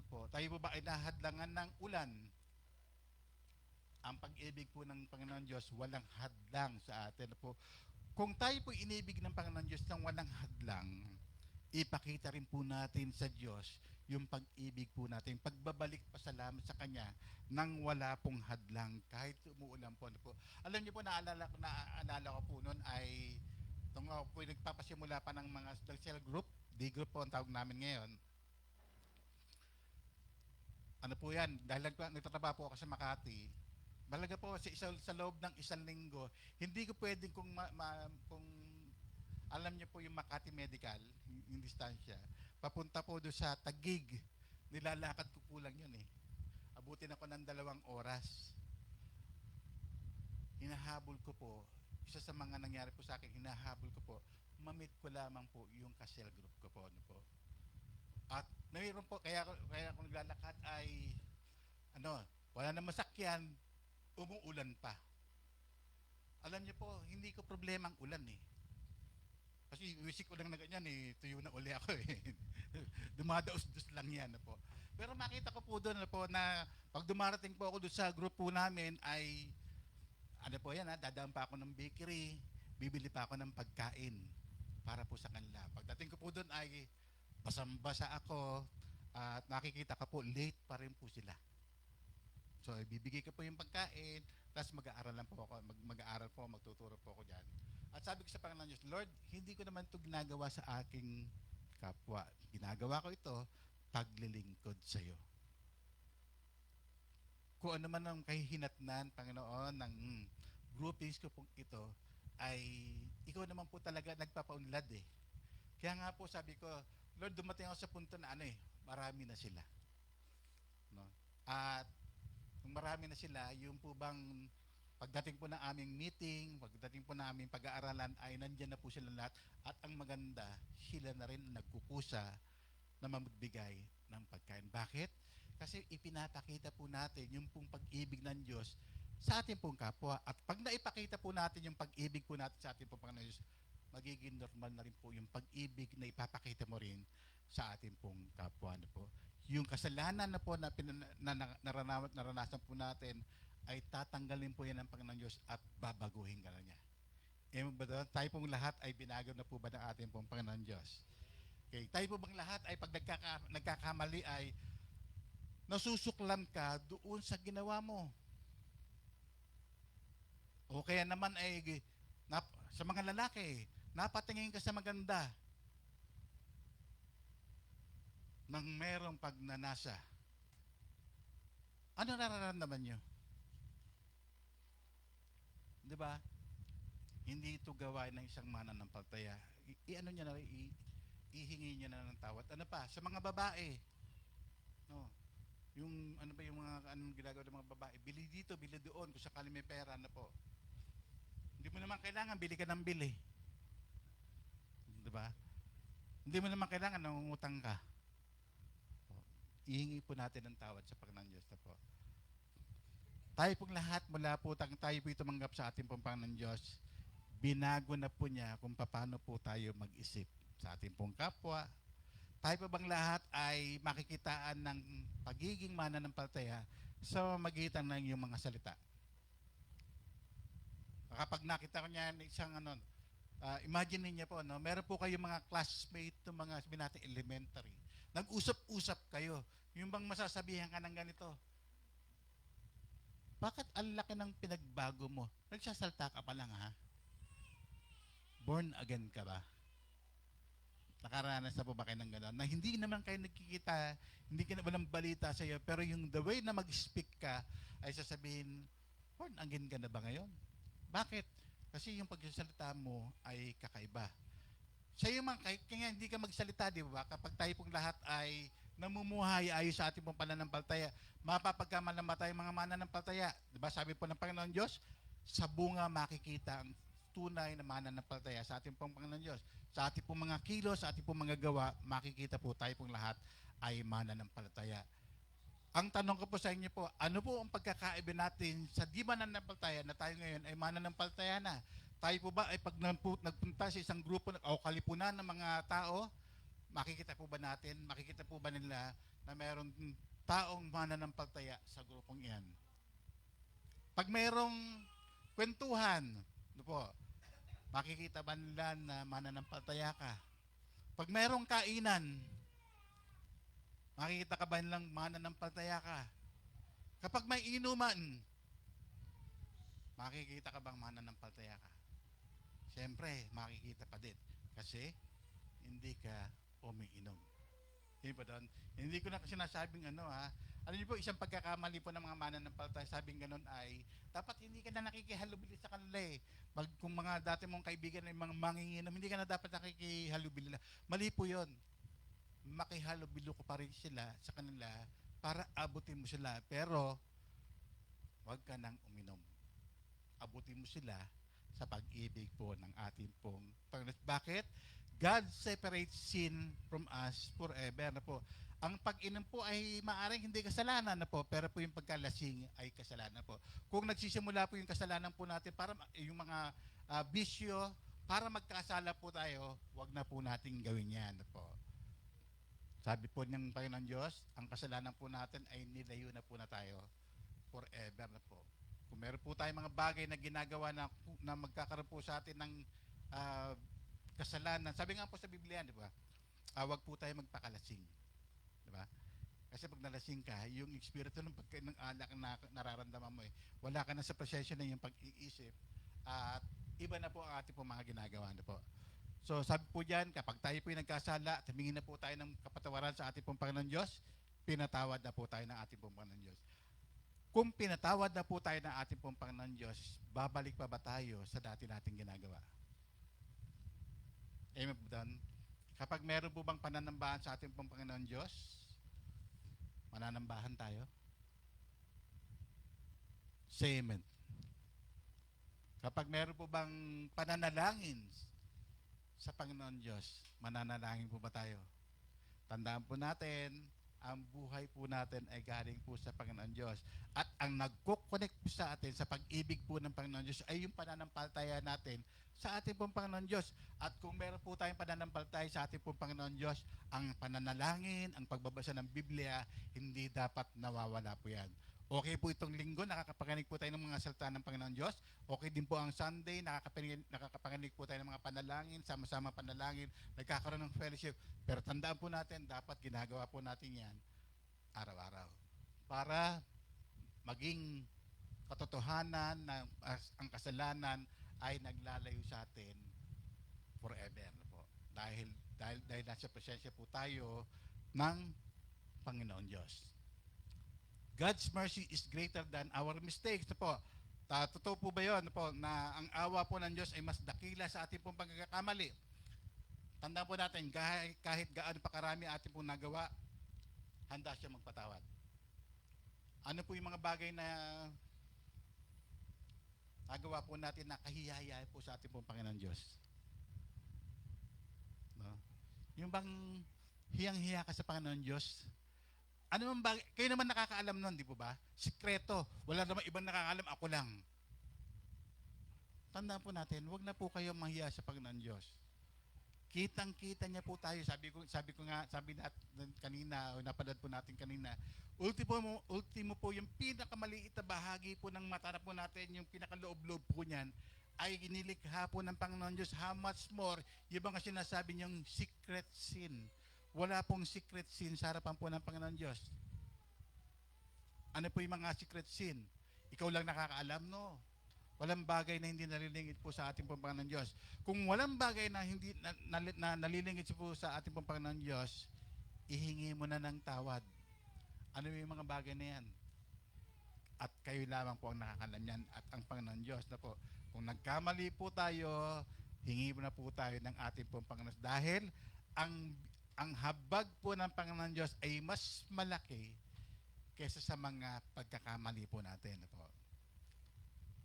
No po? Tayo po ba ay nahadlangan ng ulan? Ang pag-ibig po ng Panginoon Diyos, walang hadlang sa atin. No po? Kung tayo po inibig ng Panginoon Diyos ng walang hadlang, ipakita rin po natin sa Diyos yung pag-ibig po natin, pagbabalik pasalamat sa Kanya nang wala pong hadlang, kahit umuulan po. Ano po. Alam niyo po, naalala ko po noon ay, itong po nagpapasimula pa ng mga cell group, D-group po ang tawag namin ngayon. Ano po yan, dahil nagtatrabaho po ako sa Makati, malaga po sa loob ng isang linggo, hindi ko pwedeng kung alam niyo po yung Makati Medical, yung distansya, papunta po doon sa Taguig, nilalakad ko po lang yun eh. Abutin ako ng 2 oras. Hinahabol ko po, isa sa mga nangyari po sa akin, hinahabol ko po, mamit ko lamang po yung ka-cell group ko po. Ano po. At mayroon po, kaya kung naglalakad ay, wala na masakyan, umuulan pa. Alam niyo po, hindi ko problema ang ulan eh. Kasi wisik ko lang na ganyan eh, tuyo na uli ako eh. Dumadaos-dos lang yan po. Pero makita ko po doon po na pag dumarating po ako doon sa group po namin ay, po yan dadaan pa ako ng bakery, bibili pa ako ng pagkain para po sa kanila. Pagdating ko po doon ay basang-basa ako at nakikita ko po late pa rin po sila. So ibibigay ko po yung pagkain, tapos mag-aaral lang po ako, mag-aaral po, magtuturo po ako dyan. At sabi ko sa Panginoon Diyos, Lord, hindi ko naman ito ginagawa sa aking kapwa. Ginagawa ko ito, paglilingkod sa iyo. Kung ano man ang kahihinatnan, Panginoon, ng groupings ko pong ito, ay ikaw naman po talaga nagpapaunlad eh. Kaya nga po sabi ko, Lord, dumating ako sa punto na marami na sila. No? At kung marami na sila, yung po bang pagdating po ng aming meeting, pagdating po ng aming pag-aaralan, ay nandyan na po sila lahat. At ang maganda, sila na rin nagkukusa na magbigay ng pagkain. Bakit? Kasi ipinapakita po natin yung pong pag-ibig ng Diyos sa ating pong kapwa. At pag naipakita po natin yung pag-ibig po natin sa ating pong Panginoon Diyos, magiging normal na rin po yung pag-ibig na ipapakita mo rin sa ating pong kapwa na po. Yung kasalanan na po na naranasan po natin, ay tatanggalin po yan ng Panginoon Diyos at babaguhin ka na niya. Tayo pong lahat ay binago na po ba ng ating pong Panginoon Diyos? Okay. Tayo po bang lahat ay pag nagkakamali ay nasusuklam ka doon sa ginawa mo? O kaya naman ay Sa mga lalaki, napatingin ka sa maganda nang merong pagnanasa. Ano nararamdaman nyo? Di ba? Hindi ito gawain ng isang mananampalataya. I-ano niya na, ihingi niya na ng tawad. Ano pa? Sa mga babae, no? Yung ano ba yung mga anong ginagawa ng mga babae? Bili dito, bili doon, kung sakali may pera na po. Hindi mo naman kailangan bili ka ng bili. Di ba? Hindi mo naman kailangan nangungutang ka. Ihingi po natin ng tawad sa Panginoon Diyos na po. Tayo pong lahat mula po tayo po tumanggap sa ating pong Panginoon Diyos, binago na po niya kung paano po tayo mag-isip sa ating pong kapwa. Tayo pa bang lahat ay makikitaan ng pagiging mananampalataya sa magitan ng iyong mga salita? Kapag nakita ko niyan isang imagine niyo po, no, meron po kayong mga classmate ng mga sabi natin elementary. Nag-usap-usap kayo. Yung bang masasabihan ka ng ganito? Bakit ang laki ng pinagbago mo? Nagsasalta ka pa lang, ha? Born again ka ba? Nakaranas na po ba kayo ng gano'n? Na hindi naman kayo nagkikita, hindi ka na walang balita sa iyo, pero yung the way na mag-speak ka ay sasabihin, born again ka na ba ngayon? Bakit? Kasi yung pagsasalita mo ay kakaiba. Sa iyo man, kaya hindi ka magsalita, di ba? Kapag tayo pong lahat ay namumuhay ayon sa ating pong pananampalataya, mapapagkamalan ba tayo mga mananampalataya? Di ba? Sabi po ng Panginoon Diyos, sa bunga makikita ang tunay na mananampalataya sa ating pong Panginoon Diyos. Sa ating pong mga kilos, sa ating pong mga gawa, makikita po tayo pong lahat ay mananampalataya. Ang tanong ko po sa inyo po, ano po ang pagkakaiba natin sa di mananampalataya na tayo ngayon ay mananampalataya na? Tayo po ba ay pag nagpunta sa isang grupo o kalipunan ng mga tao, makikita po ba natin, makikita po ba nila na mayroong taong mananampalataya sa grupong iyan? Pag mayroong kwentuhan, ano po, makikita ba nila na mananampalataya ka? Pag mayroong kainan, makikita ka ba nilang mananampalataya ka? Kapag may inuman, makikita ka bang mananampalataya ka? Siyempre, makikita pa din. Kasi, hindi ka umiinom. Hindi pa doon. Hindi ko na sinasabing alam niyo po, isang pagkakamali po ng mga mananampalataya, sabing ganun ay, dapat hindi ka na nakikihalubili sa kanila eh. Kung mga dati mong kaibigan ay mga manginginom, hindi ka na dapat nakikihalubili. Mali po yun. Makihalubilo ko pa rin sila sa kanila para abutin mo sila. Pero, huwag ka nang uminom. Abutin mo sila sa pag-ibig po ng ating pong Panginoon. Bakit? God separates sin from us forever na po. Ang pag-inom po ay maaaring hindi kasalanan na po, pero po yung pagkalasing ay kasalanan po. Kung nagsisimula po yung kasalanan po natin para yung mga bisyo, para magkasala po tayo, wag na po nating gawin yan na po. Sabi po ng Panginoon Diyos, ang kasalanan po natin ay nilayo na po na tayo forever na po. Kung meron po tayong mga bagay na ginagawa na magkakaroon po sa atin ng kasalanan. Sabi nga po sa Biblia, di ba? Wag po tayo magpakalasing. Di ba? Kasi pag nalasing ka, yung espiritu ng pagkain ng alak na nararamdaman mo wala ka na sa presensya na yung pag-iisip at iba na po ang ating po mga ginagawa na po. So sabi po diyan, kapag tayo po yung nagkasala, tumingin na po tayo ng kapatawaran sa ating pong Panginoon Diyos, pinatawad na po tayo ng ating pong Panginoon Diyos. Kung pinatawad na po tayo ng ating pong Panginoon Diyos, babalik pa ba tayo sa dati nating ginagawa? Amen po doon. Kapag meron po bang pananambahan sa ating pong Panginoon Diyos, mananambahan tayo? Say amen. Kapag meron po bang pananalangin sa Panginoon Diyos, mananalangin po ba tayo? Tandaan po natin, ang buhay po natin ay galing po sa Panginoon Diyos. At ang nagko-connect po sa atin sa pag-ibig po ng Panginoon Diyos ay yung pananampalataya natin sa ating pong Panginoon Diyos. At kung meron po tayong pananampalataya sa ating pong Panginoon Diyos, ang pananalangin, ang pagbabasa ng Biblia, hindi dapat nawawala po yan. Okay po itong linggo, nakakapanginig po tayo ng mga salita ng Panginoon Diyos. Okay din po ang Sunday, nakakapanginig po tayo ng mga panalangin, sama-sama panalangin, nagkakaroon ng fellowship. Pero tandaan po natin, dapat ginagawa po natin yan araw-araw. Para maging katotohanan na ang kasalanan ay naglalayo sa atin forever na po. Dahil nasa presensya po tayo ng Panginoon Diyos. God's mercy is greater than our mistakes na po. Totoo po ba yun po, na ang awa po ng Diyos ay mas dakila sa ating pong pagkakamali? Tandaan po natin, kahit gaano pa karami ating pong nagawa, handa siya magpatawad. Ano po yung mga bagay na nagawa po natin na kahihaya po sa ating pong Panginoon Diyos? No? Yung bang hiyang-hiya ka sa Panginoon Diyos? Ano man bagay, kayo naman nakakaalam nun, di po ba? Sikreto. Wala naman ibang nakakaalam, ako lang. Tandaan po natin, huwag na po kayo mahiya sa Panginoon Diyos. Kitang-kita niya po tayo. Sabi natin kanina, o napanood po natin kanina, ultimo po yung pinakamaliit na bahagi po ng mata na po natin, yung pinakaloob-loob po niyan, ay inilikha po ng Panginoon Diyos. How much more, yung mga sinasabi niyong secret sin. Wala pong secret sin sa harapan po ng Panginoon Diyos. Ano po yung mga secret sin? Ikaw lang nakakaalam, no? Walang bagay na hindi nalilingit po sa ating pong Panginoon Diyos. Kung walang bagay na hindi nalilingit po sa ating pong Panginoon Diyos, ihingi mo na ng tawad. Ano yung mga bagay na yan? At kayo lamang po ang nakakalam yan at ang Panginoon Diyos na po. Kung nagkamali po tayo, hingi mo na po tayo ng ating pong Panginoon. Dahil ang habag po ng Panginoon Diyos ay mas malaki kaysa sa mga pagkakamali po natin na po.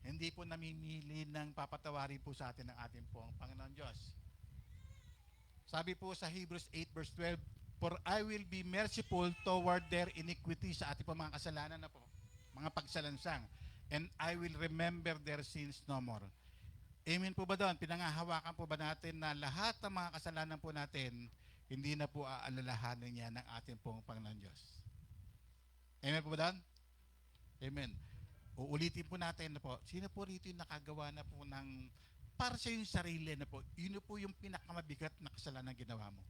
Hindi po namimili ng papatawarin po sa atin ng ating pong Panginoon Diyos. Sabi po sa Hebrews 8 verse 12, "For I will be merciful toward their iniquity," sa ating pong mga kasalanan na po, mga pagsalansang, "and I will remember their sins no more." Amen po ba doon? Pinangahawakan po ba natin na lahat ng mga kasalanan po natin, hindi na po aalalahanin niya ng ating pong Panginoon Diyos? Amen po ba doon? Amen. Uulitin po natin na po, sino po rito yung nakagawa na po ng para sa yung sarili na po, yun po yung pinakamabigat na kasalanan ginawa mo.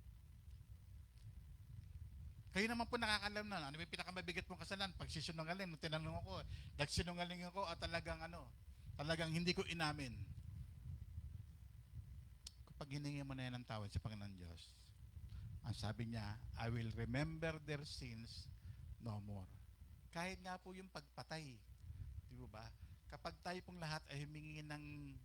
Kayo naman po nakakalam na, ano yung pinakamabigat mong kasalanan? Pagsisinungaling, nung tinanong ako, nagsinungaling ako at talagang hindi ko inamin. Kapag hiningi mo na yan ng tawad sa Panginoon Diyos, ang sabi niya, "I will remember their sins no more." Kahit nga po yung pagpatay, di ba? Kapag tayo pong lahat ay humingi ng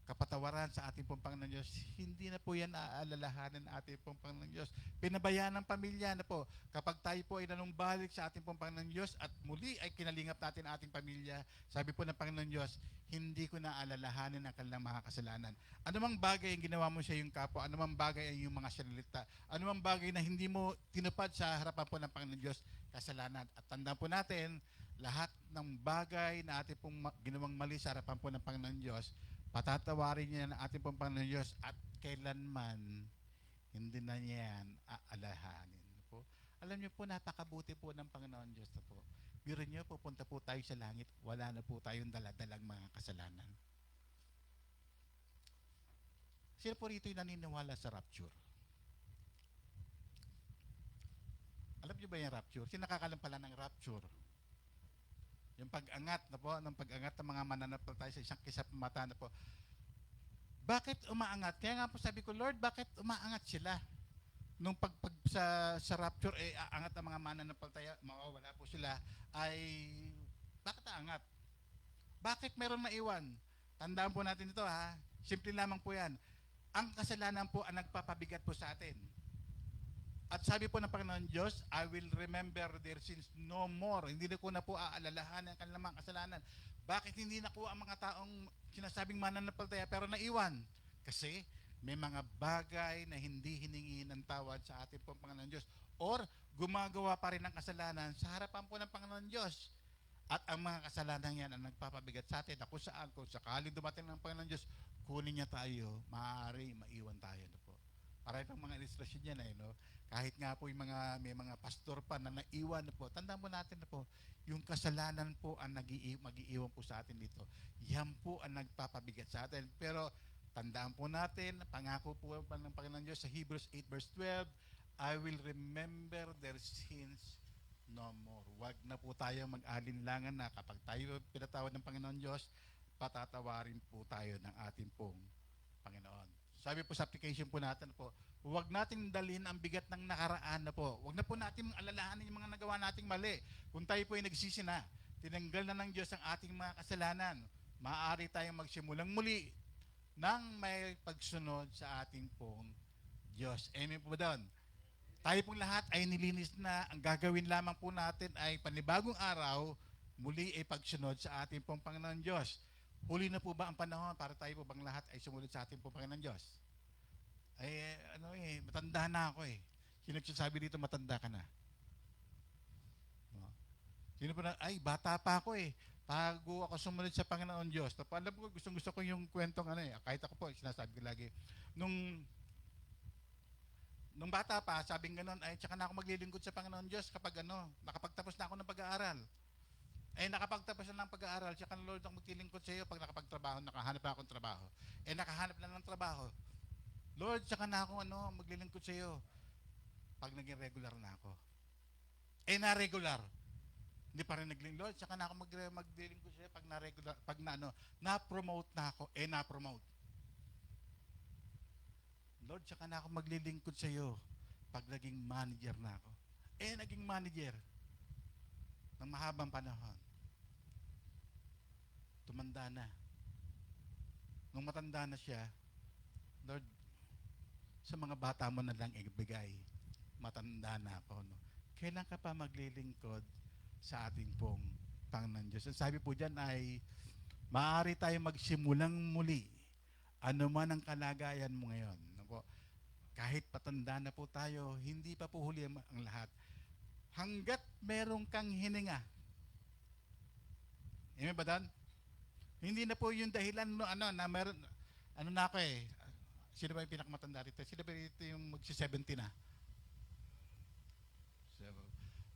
kapatawaran sa ating pong Panginoon Diyos, hindi na po yan aalalahanan ng ating pong Panginoon Diyos. Pinabayaan ng pamilya na po. Kapag tayo po ay nanumbalik sa ating pong Panginoon Diyos at muli ay kinalingap natin ang ating pamilya, sabi po ng Panginoon Diyos, hindi ko na alalahanin ang kanilang mga kasalanan. Anumang bagay ang ginawa mo sa iyong kapwa, anumang bagay ay yung mga salita, anumang bagay na hindi mo tinupad sa harapan po ng Panginoon Diyos, kasalanan. At tandaan po natin, lahat ng bagay na ating pong ginawang mali sa harapan po ng Panginoon Diyos, patatawarin niya ng ating pong Panginoon Diyos at kailanman hindi na niya yan aalahanin po. Alam niyo po, napakabuti po ng Panginoon Diyos na po. Biro niyo, pupunta po tayo sa langit, wala na po tayong daladalang mga kasalanan. Sino po rito yung naniniwala sa rapture? Alam niyo ba yung rapture? Sino nakakalam pala ng rapture? Yung pag-angat na po, ng pag-angat ng mga mananampalataya sa isang kisap mata na po. Bakit umaangat? Kaya nga po sabi ko, Lord, bakit umaangat sila? Nung sa rapture, aangat ang mga mananampalataya, mawawala po sila, ay bakit aangat? Bakit meron maiwan? Tandaan po natin ito ha. Simple lamang po yan. Ang kasalanan po ang nagpapabigat po sa atin. At sabi po ng Panginoon Diyos, "I will remember their sins no more." Hindi na ko na po aalalahanan ang kanilang mga kasalanan. Bakit hindi nakuha ang mga taong sinasabing mananampalataya pero naiwan? Kasi may mga bagay na hindi hiningi ng tawad sa ating pong Panginoon Diyos. Or gumagawa pa rin ng kasalanan sa harapan po ng Panginoon Diyos. At ang mga kasalanan yan ang nagpapabigat sa atin na kung sakaling dumating ng Panginoon Diyos, kunin niya tayo, maaari maiwan tayo na po. Para itong mga ilustrasyon niya na no? Kahit nga po may mga pastor pa na naiwan na po, tandaan po natin na po, yung kasalanan po ang mag-iiwan po sa atin dito. Yan po ang nagpapabigat sa atin. Pero tandaan po natin, pangako po ng Panginoon Diyos sa Hebrews 8 verse 12, "I will remember their sins no more." Wag na po tayo mag-alinlangan na kapag tayo pinatawad ng Panginoon Diyos, patatawarin po tayo ng ating pong Panginoon. Sabi po sa application po natin po, huwag natin dalhin ang bigat ng nakaraan na po. Huwag na po natin alalahanin yung mga nagawa nating mali. Kung tayo po ay nagsisi na, tinanggal na ng Diyos ang ating mga kasalanan, maaari tayong magsimulang muli ng may pagsunod sa ating pong Diyos. Amen po ba doon? Tayo pong lahat ay nilinis na. Ang gagawin lamang po natin ay panibagong araw, muli ay pagsunod sa ating pong Panginoon Diyos. Huli na po ba ang panahon para tayo po bang lahat ay sumunod sa ating pong Panginoon Diyos? Ay, matanda na ako eh. Sino nagsasabi dito matanda ka na? No? Sino po na, ay, bata pa ako eh. Bago ako sumunod sa Panginoon Diyos. Tapos alam ko, gusto ko yung kwentong kahit ako po, sinasabi ko lagi, nung bata pa, sabing gano'n, ay, tsaka na ako maglilingkod sa Panginoon Diyos kapag nakapagtapos na ako ng pag-aaral. Nakapagtapos na ng pag-aaral, tsaka Lord, ako maglilingkod sa iyo pag nakapagtrabaho, nakahanap na akong trabaho. Nakahanap na ng trabaho. Lord, tsaka na ako maglilingkod sa iyo pag naging regular na ako. Na-regular. Hindi pa rin Lord, tsaka na ako maglilingkod sa iyo pag na-regular, pag na-promote na ako, na-promote. Lord, tsaka na ako maglilingkod sa iyo pag naging manager na ako. Naging manager ng mahabang panahon. Tumanda na. Nung matanda na siya, Lord, sa mga bata mo na lang ibigay. Matanda na ako. No? Kailan ka pa maglilingkod sa ating pong Panginoon Diyos? Ang sabi po dyan ay, maaari tayo magsimulang muli. Ano man ang kalagayan mo ngayon. No po? Kahit patanda na po tayo, hindi pa po huli ang lahat. Hanggat merong kang hininga. Amen ba doon? Hindi na po yung dahilan na meron, na ako eh. Sino ba yung pinakamatanda rito? Sino ba rito yung magsi-70 na? So,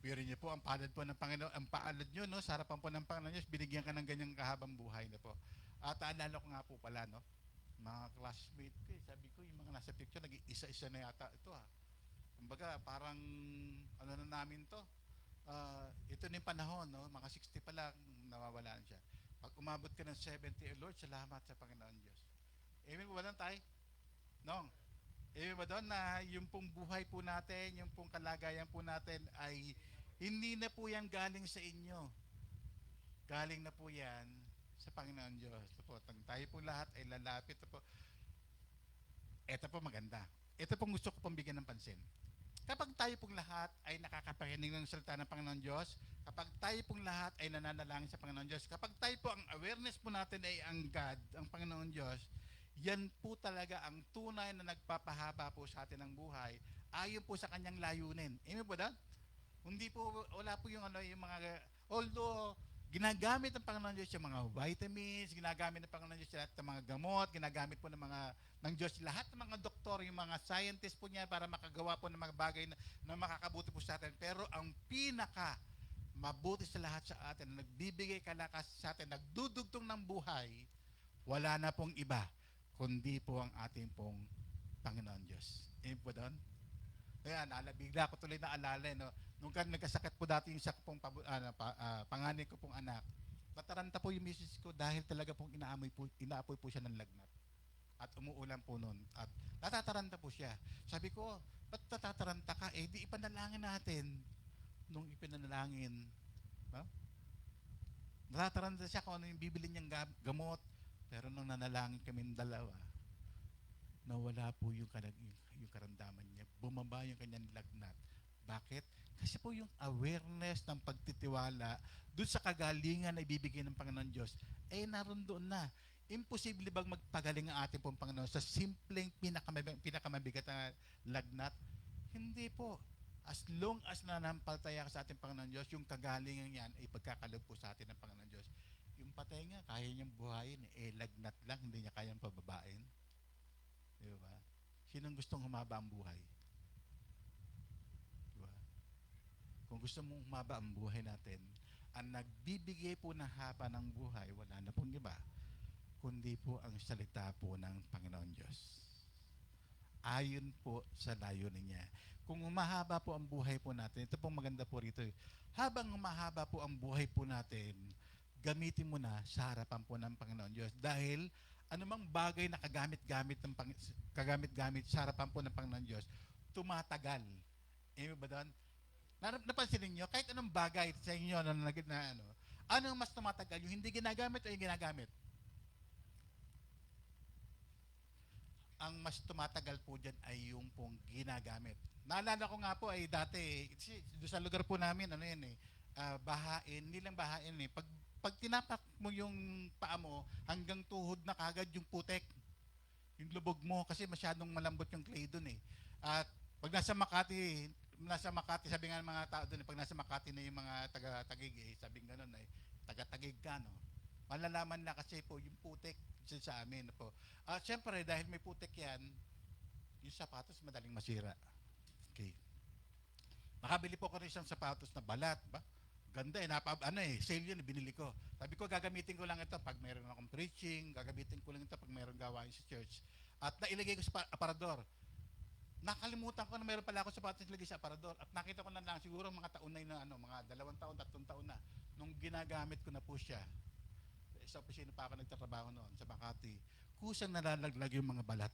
pero niyo po, ang palad po ng Panginoon, ang paalad nyo, no, sa harapan po ng Panginoon Diyos, binigyan ka ng ganyang kahabang buhay na po. At alala ko nga po pala, no, mga classmate ko, sabi ko, yung mga nasa picture, nag-isa-isa na yata ito Kumbaga, parang, na namin to, ito na yung panahon, no, mga 60 pa lang, nawawalaan siya. Pag umabot ka ng 70, Lord, salamat sa Panginoon Diyos. Amen po ba doon tayo? No? Amen ba doon na yung pong buhay po natin, yung pong kalagayan po natin ay hindi na po yan galing sa inyo. Galing na po yan sa Panginoon Diyos. Tayo po lahat ay lalapit. Ito po maganda. Ito pong gusto ko pong bigyan ng pansin. Kapag tayo pong lahat ay nakakapakinig ng salita ng Panginoon Diyos, kapag tayo pong lahat ay nananalangin sa Panginoon Diyos, kapag tayo po ang awareness po natin ay ang God, ang Panginoon Diyos, yan po talaga ang tunay na nagpapahaba po sa atin ng buhay, ayon po sa kanyang layunin. Amen po ba? Hindi po, wala po yung yung mga, although, ginagamit ng Panginoon Diyos yung mga vitamins, ginagamit ng Panginoon Diyos lahat ng mga gamot, ginagamit po ng Diyos lahat ng mga doktor, yung mga scientists po niya para makagawa po ng mga bagay na makakabuti po sa atin. Pero ang pinaka mabuti sa lahat sa atin, nagbibigay kalakas sa atin, nagdudugtong ng buhay, wala na pong iba, kundi po ang ating pong Panginoon Diyos. Amen po doon? Kaya bigla ko tuloy na alala, no? Nung nagkasakit po dati yung panganay ko pong anak, nataranta po yung misis ko dahil talaga pong inaapoy po siya ng lagnat. At umuulan po noon. At natataranta po siya. Sabi ko, ba't natataranta ka? Di ipanalangin natin. Nung ipinanalangin, no? Natataranta siya kung ano yung bibili niyang gamot. Pero nung nanalangin kami dalawa, nawala po yung karamdaman niya. Bumaba yung kanyang lagnat. Bakit? Kasi po yung awareness ng pagtitiwala doon sa kagalingan na ibibigay ng Panginoon Diyos, naroon doon na. Imposible bang magpagaling ang ating pong Panginoon sa simpleng pinakamabigat na lagnat? Hindi po. As long as nanampalataya ka sa ating Panginoon Diyos, yung kagalingan yan ay pagkakalog po sa atin ng Panginoon Diyos. Yung patay nga, kaya niyang buhayin, lagnat lang, hindi niya kayang pababain. Di ba? Sinong gustong humaba ang buhay? Di ba? Kung gusto mong humaba ang buhay natin, ang nagbibigay po ng haba ng buhay, wala na pong iba, kundi po ang salita po ng Panginoon Diyos. Ayon po sa layunin niya. Kung humahaba po ang buhay po natin, ito pong maganda po rito. Habang humahaba po ang buhay po natin, gamitin mo na sa harapan po ng Panginoon Diyos. Dahil anumang bagay na kagamit-gamit sa harapan po ng Panginoon Diyos, tumatagal. Amen ba doon? Napansin ninyo, kahit anong bagay sa inyo anong mas tumatagal, yung hindi ginagamit o yung ginagamit? Ang mas tumatagal po dyan ay yung pong ginagamit. Naalala ko nga po ay dati, doon sa lugar po namin, bahain, nilang bahain pag tinapak mo yung paa mo, hanggang tuhod na kagad yung putek, yung lubog mo, kasi masyadong malambot yung clay doon eh. At pag nasa Makati, sabi nga ng mga tao doon, pag nasa Makati na yung mga taga-Tagig, sabi nga nun, taga-Tagig ka, no? Malalaman na kasi po yung putek sa amin po. Siyempre, dahil may putek yan, yung sapatos madaling masira. Okay. Nakabili po ko rin isang sapatos na balat, ba? Ganda sale yun, binili ko. Sabi ko, gagamitin ko lang ito pag mayroon akong preaching, gagamitin ko lang ito pag mayroong gawain sa church. At nailagay ko sa aparador. Nakalimutan ko na mayroon pala ako sapatos nilagay sa aparador. At nakita ko na lang siguro mga taon na yun, mga 2 taon, 3 taon na, nung ginagamit ko na po siya. Sa opisina pa ako nagtatrabaho noon sa Makati, kusang nalalaglag yung mga balat.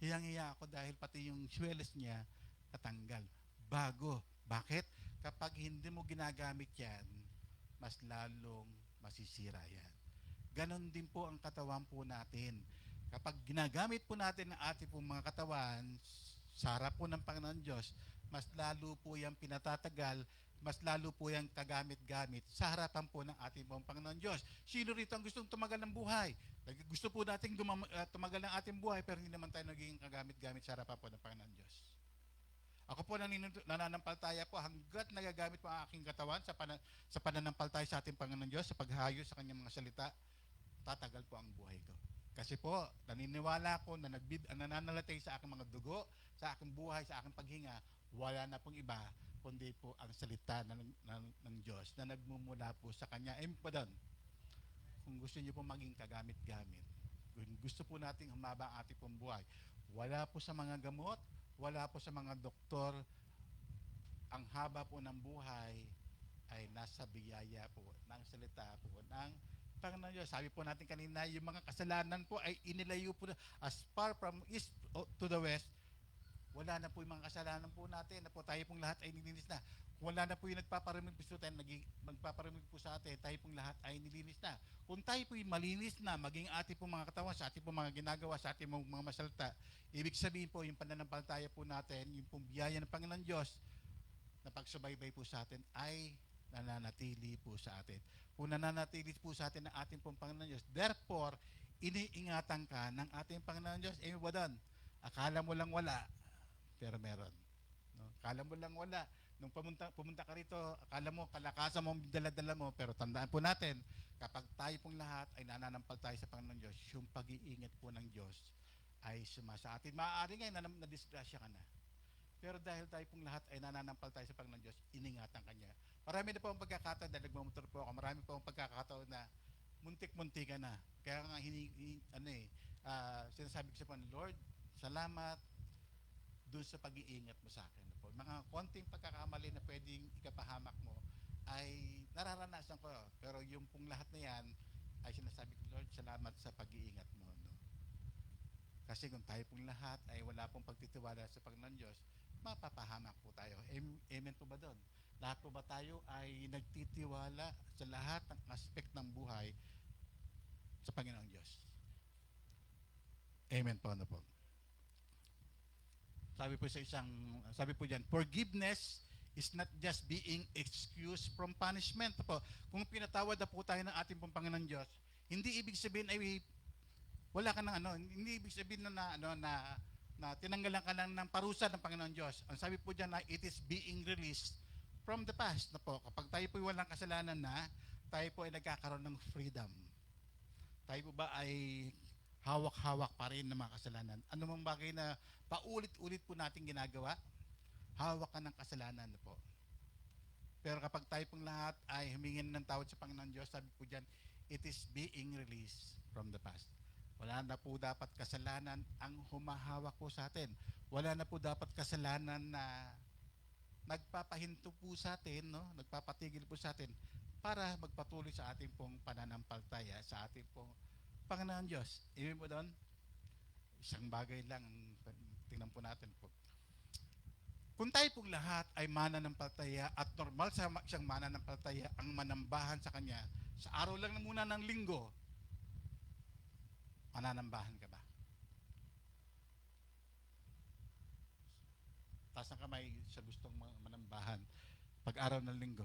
Hiyang-hiya ako dahil pati yung sweles niya natanggal. Bago. Bakit? Kapag hindi mo ginagamit yan, mas lalong masisira yan. Ganon din po ang katawan po natin. Kapag ginagamit po natin ang ating pong mga katawan sa harap po ng Panginoon Diyos, mas lalo po yung pinatatagal, mas lalo po yung kagamit-gamit sa harapan po ng ating pong Panginoon Diyos. Sino rito ang gustong tumagal ng buhay? Gusto po natin tumagal ng ating buhay, pero hindi naman tayo naging kagamit-gamit sa harapan po ng Panginoon Diyos. Ako po nananampalataya po hanggat nagagamit po ang aking katawan sa pananampalataya sa ating Panginoon Diyos, sa paghayo sa kanyang mga salita, tatagal po ang buhay ko. Kasi po, naniniwala ko na nananalatay sa aking mga dugo, sa aking buhay, sa aking paghinga, wala na pong iba, kundi po ang salita ng Diyos na nagmumula po sa Kanya. Amen po doon. Kung gusto niyo po maging kagamit-gamit, kung gusto po nating humaba ang ating pong buhay, wala po sa mga gamot, wala po sa mga doktor, ang haba po ng buhay ay nasa biyaya po ng salita po ng Panginoon Diyos. Sabi po natin kanina, yung mga kasalanan po ay inilayo po as far from east to the west. Wala na po yung mga kasalanan po natin na po tayo pong lahat ay nilinis na. Wala na po yung nagpaparamig po sa atin, magpaparamig po sa atin, tayo pong lahat ay nilinis na. Kung tayo po yung malinis na, maging ating pong mga katawan, sa ating pong mga ginagawa, sa ating mga masalita, ibig sabihin po yung pananampalataya po natin, yung pong biyaya ng Panginoon Diyos na pagsubaybay po sa atin ay nananatili po sa atin. Kung nananatili po sa atin ng ating pong Panginoon Diyos, therefore, iniingatan ka ng ating Panginoon Diyos. Amen ba doon? Akala mo lang wala, pero meron. No? Akala mo lang wala. Nung pumunta ka rito, akala mo, kalakasan mo, dala-dala mo, pero tandaan po natin, kapag tayo pong lahat ay nananampal tayo sa Panginoon Diyos, yung pag-iingat po ng Diyos ay sumasa atin. Maaari ngayon na disgrasya ka na. Pero dahil tayo pong lahat ay nananampal tayo sa Panginoon Diyos, iningatan ka niya. Marami na po ang pagkakataon dahil nagmamotor po ako. Marami po ang pagkakataon na muntik-muntik ka na. Kaya nga sinasabi ko sa Panginoon, Lord, salamat doon sa pag-iingat mo sa akin. Po. Mga konting pagkakamali na pwedeng ikapahamak mo ay nararanasan ko. Pero yung pong lahat na yan ay sinasabi ko, Lord, salamat sa pag-iingat mo. No? Kasi kung tayo pong lahat ay wala pong pagtitiwala sa Panginoon Diyos, mapapahamak po tayo. Amen po ba doon? Lahat po ba tayo ay nagtitiwala sa lahat ng aspect ng buhay sa Panginoong Diyos? Amen po, ano po. Sabi po diyan, forgiveness is not just being excused from punishment. Po. Kung pinatawad na po tayo ng ating pong Panginoon Diyos, hindi ibig sabihin ay wala ka ng hindi ibig sabihin na tinanggalan ka lang ng parusa ng Panginoon Diyos. Ang sabi po diyan na it is being released from the past na po. Kapag tayo po walang kasalanan na, tayo po ay nagkakaroon ng freedom. Tayo po ba ay hawak-hawak pa rin ng mga kasalanan. Ano mang bagay na paulit-ulit po natin ginagawa, hawak ka ng kasalanan na po. Pero kapag tayo pong lahat ay humingin ng tawad sa Panginoon Diyos, sabi po dyan, it is being released from the past. Wala na po dapat kasalanan ang humahawak po sa atin. Wala na po dapat kasalanan na nagpapahinto po sa atin, no? Nagpapatigil po sa atin. para magpatuloy sa ating pong pananampalataya sa ating pong Panginoon Diyos. Ibig mo doon, isang bagay lang ang tingnan po natin po. Kung tayo pong lahat ay mananampalataya at normal sa isang mananampalataya ang manambahan sa Kanya, sa araw lang na muna ng linggo, mananambahan ka ba? Taas ng kamay sa gustong manambahan pag araw ng linggo.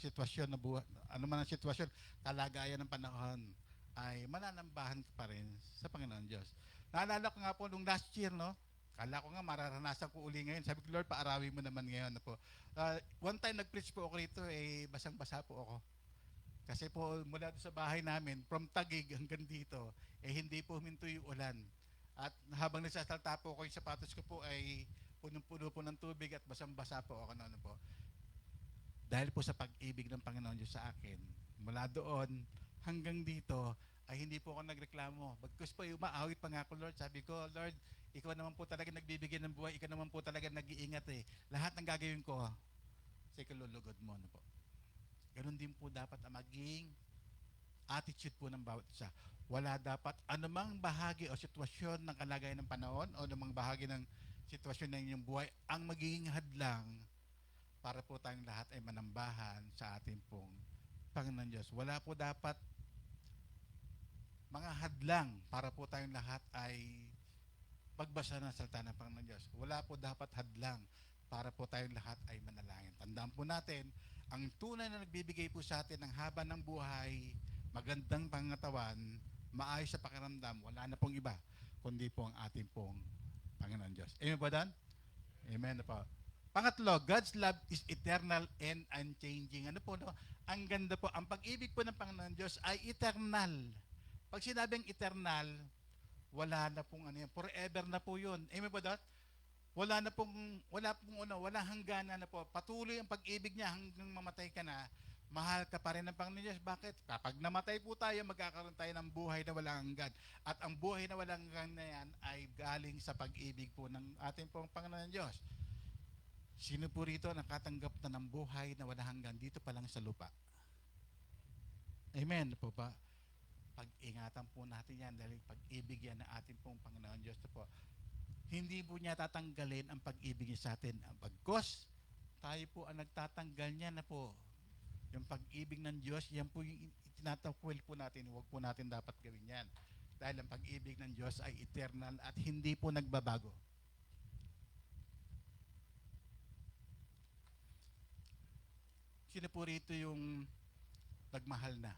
Sitwasyon na buhay, ano man ang sitwasyon, kalagayan ng panahon, ay mananambahan ka pa rin sa Panginoon Diyos. Naalala ko nga po nung last year, no? Kala ko nga mararanasan ko uli ngayon. Sabi ko, Lord, paarawin mo naman ngayon. Po. One time nag-preach po ako rito, basang-basa po ako. Kasi po mula sa bahay namin, from Taguig hanggang dito, hindi po huminto yung ulan. At habang nagsasalta po ako, yung sapatos ko po ay punong-puno po ng tubig at basang-basa po ako noon po. Dahil po sa pag-ibig ng Panginoon Diyos sa akin, mula doon hanggang dito, ay hindi po ako nagreklamo. Bagkus po, umaawit pa nga ako, Lord. Sabi ko, Lord, ikaw naman po talaga nagbibigay ng buhay, ikaw naman po talaga nag-iingat Lahat ng gagawin ko, sa ikalulugod mo po. Ganon din po dapat ang maging attitude po ng bawat isa. Wala dapat anumang bahagi o sitwasyon ng kalagayan ng panahon o anumang bahagi ng sitwasyon ng inyong buhay ang magiging hadlang para po tayong lahat ay manambahan sa ating pong Panginoon Diyos. Wala po dapat mga hadlang para po tayong lahat ay magbasa ng salita ng Panginoon Diyos. Wala po dapat hadlang para po tayong lahat ay manalangin. Tandaan po natin, ang tunay na nagbibigay po sa atin ng haba ng buhay, magandang pangatawan, maayos sa pakiramdam, wala na pong iba, kundi po ang ating pong Panginoon Diyos. Amen po Dan? Amen na po. Pangatlo, God's love is eternal and unchanging. Ano po, no? Ang ganda po, ang pag-ibig po ng Panginoon Diyos ay eternal. Pag sinabing eternal, wala na pong ano yan, forever na po yun. Amen po that? Wala hangganan na po. Patuloy ang pag-ibig niya hanggang mamatay ka na, mahal ka pa rin ng Panginoon Diyos. Bakit? Kapag namatay po tayo, magkakaroon tayo ng buhay na walang hanggan. At ang buhay na walang hanggan na yan ay galing sa pag-ibig po ng ating pong Panginoon Diyos. Sino po rito nakatanggap na ng buhay na walang hanggan dito pa lang sa lupa? Amen po ba? Pag-ingatan po natin yan dahil pag-ibig yan ng ating pong Panginoon Diyos na po. Hindi po niya tatanggalin ang pag-ibig niya sa atin. Bagkos, tayo po ang nagtatanggal niya na po. Yung pag-ibig ng Diyos, yan po yung tinatakwil po natin. Huwag po natin dapat gawin yan. Dahil ang pag-ibig ng Diyos ay eternal at hindi po nagbabago. Sino po rito yung nagmahal na?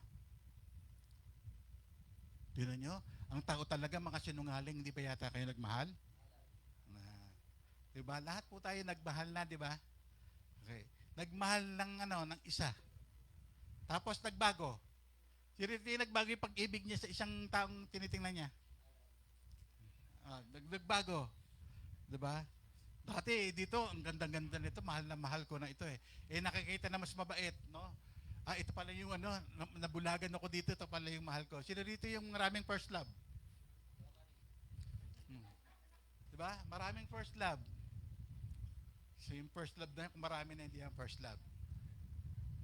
Tignan nyo, ang tao talaga makasinungaling, hindi ba yata kayo nagmahal? Diba? Lahat po tayo nagmahal na, di ba? Okay. Nagmahal ng isa. Tapos nagbago. Hindi nagbago yung pag-ibig niya sa isang taong tinitingnan niya. Nagbago. Di ba? Dati dito, ang ganda-ganda nito, mahal na mahal ko na ito nakikita na mas mabait, no? Ito pala yung nabulagan ako dito, ito pala yung mahal ko. Sino dito yung maraming first love? Diba? Maraming first love. So yung first love na kung marami na hindi ang first love.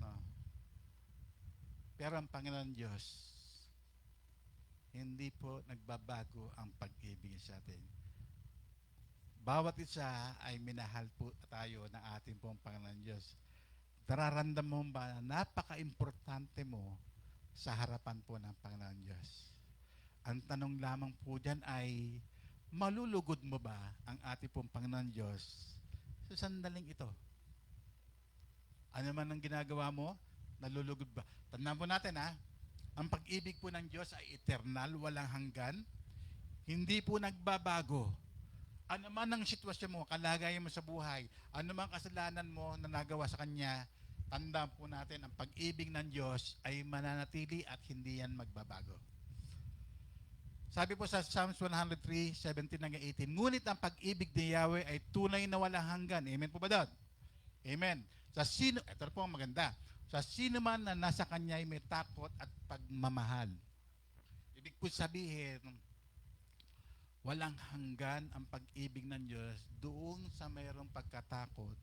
No. Pero ang Panginoon Diyos, hindi po nagbabago ang pag-ibig sa atin. Bawat isa ay minahal po tayo ng ating pong Panginoon Diyos. Nararamdaman mo ba na napaka-importante mo sa harapan po ng Panginoon Diyos? Ang tanong lamang po dyan ay, malulugod mo ba ang ating pong Panginoon Diyos sa sandaling ito? Ano man ang ginagawa mo, nalulugod ba? Tandaan po natin ang pag-ibig po ng Diyos ay eternal, walang hanggan, hindi po nagbabago. Ano man ang sitwasyon mo, kalagayan mo sa buhay, ano man kasalanan mo na nagawa sa Kanya, tandaan po natin, ang pag-ibig ng Diyos ay mananatili at hindi yan magbabago. Sabi po sa Psalms 103, 17-18, ngunit ang pag-ibig ni Yahweh ay tunay na walang hanggan. Amen po ba doon? Amen. Ito po ang maganda. Sa sino man na nasa Kanya ay may takot at pagmamahal. Ibig po sabihin, walang hanggan ang pag-ibig ng Diyos doon sa mayroong pagkatakot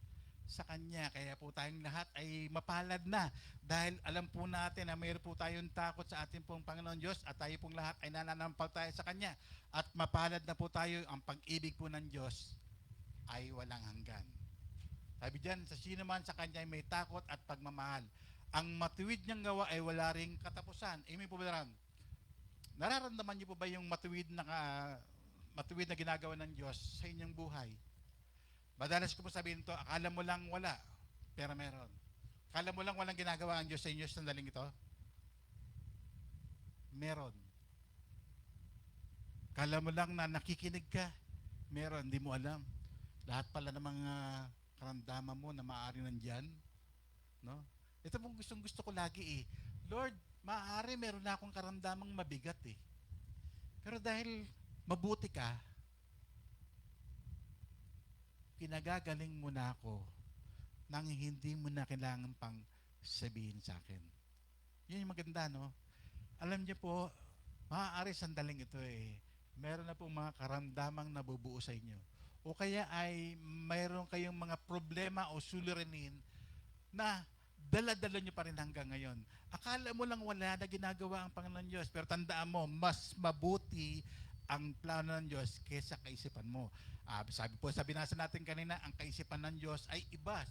sa Kanya. Kaya po tayong lahat ay mapalad na dahil alam po natin na mayroon po tayong takot sa ating pong Panginoon Diyos at tayo pong lahat ay nananampalataya sa Kanya. At mapalad na po tayo, ang pag-ibig po ng Diyos ay walang hanggan. Sabi diyan, sa sino man sa Kanya ay may takot at pagmamahal. Ang matuwid niyang gawa ay wala ring katapusan. Amen po ba? Nararamdaman niyo po ba yung matuwid na ginagawa ng Diyos sa inyong buhay? Madalas ko po sabihin to, akala mo lang wala, pero meron. Akala mo lang walang ginagawa ang Diyos sa inyo sa sandaling ito? Meron. Akala mo lang na nakikinig ka? Meron, hindi mo alam. Lahat pala ng mga karamdaman mo na maaari nandyan. No? Ito pong gusto ko lagi eh. Lord, maaari meron na akong karamdamang mabigat eh. Pero dahil mabuti ka, pinagagaling mo na ako nang hindi mo na kailangan pang sabihin sa akin. Yun yung maganda, no? Alam niyo po, maaari sandaling ito eh. Meron na pong mga karamdamang nabubuo sa inyo. O kaya ay mayroon kayong mga problema o suliranin na dala-dala nyo pa rin hanggang ngayon. Akala mo lang wala na ginagawa ang Panginoon Diyos, pero tandaan mo, mas mabuti ang plano ng Diyos kaysa kaisipan mo. Sabi nasa natin kanina, ang kaisipan ng Diyos ay iba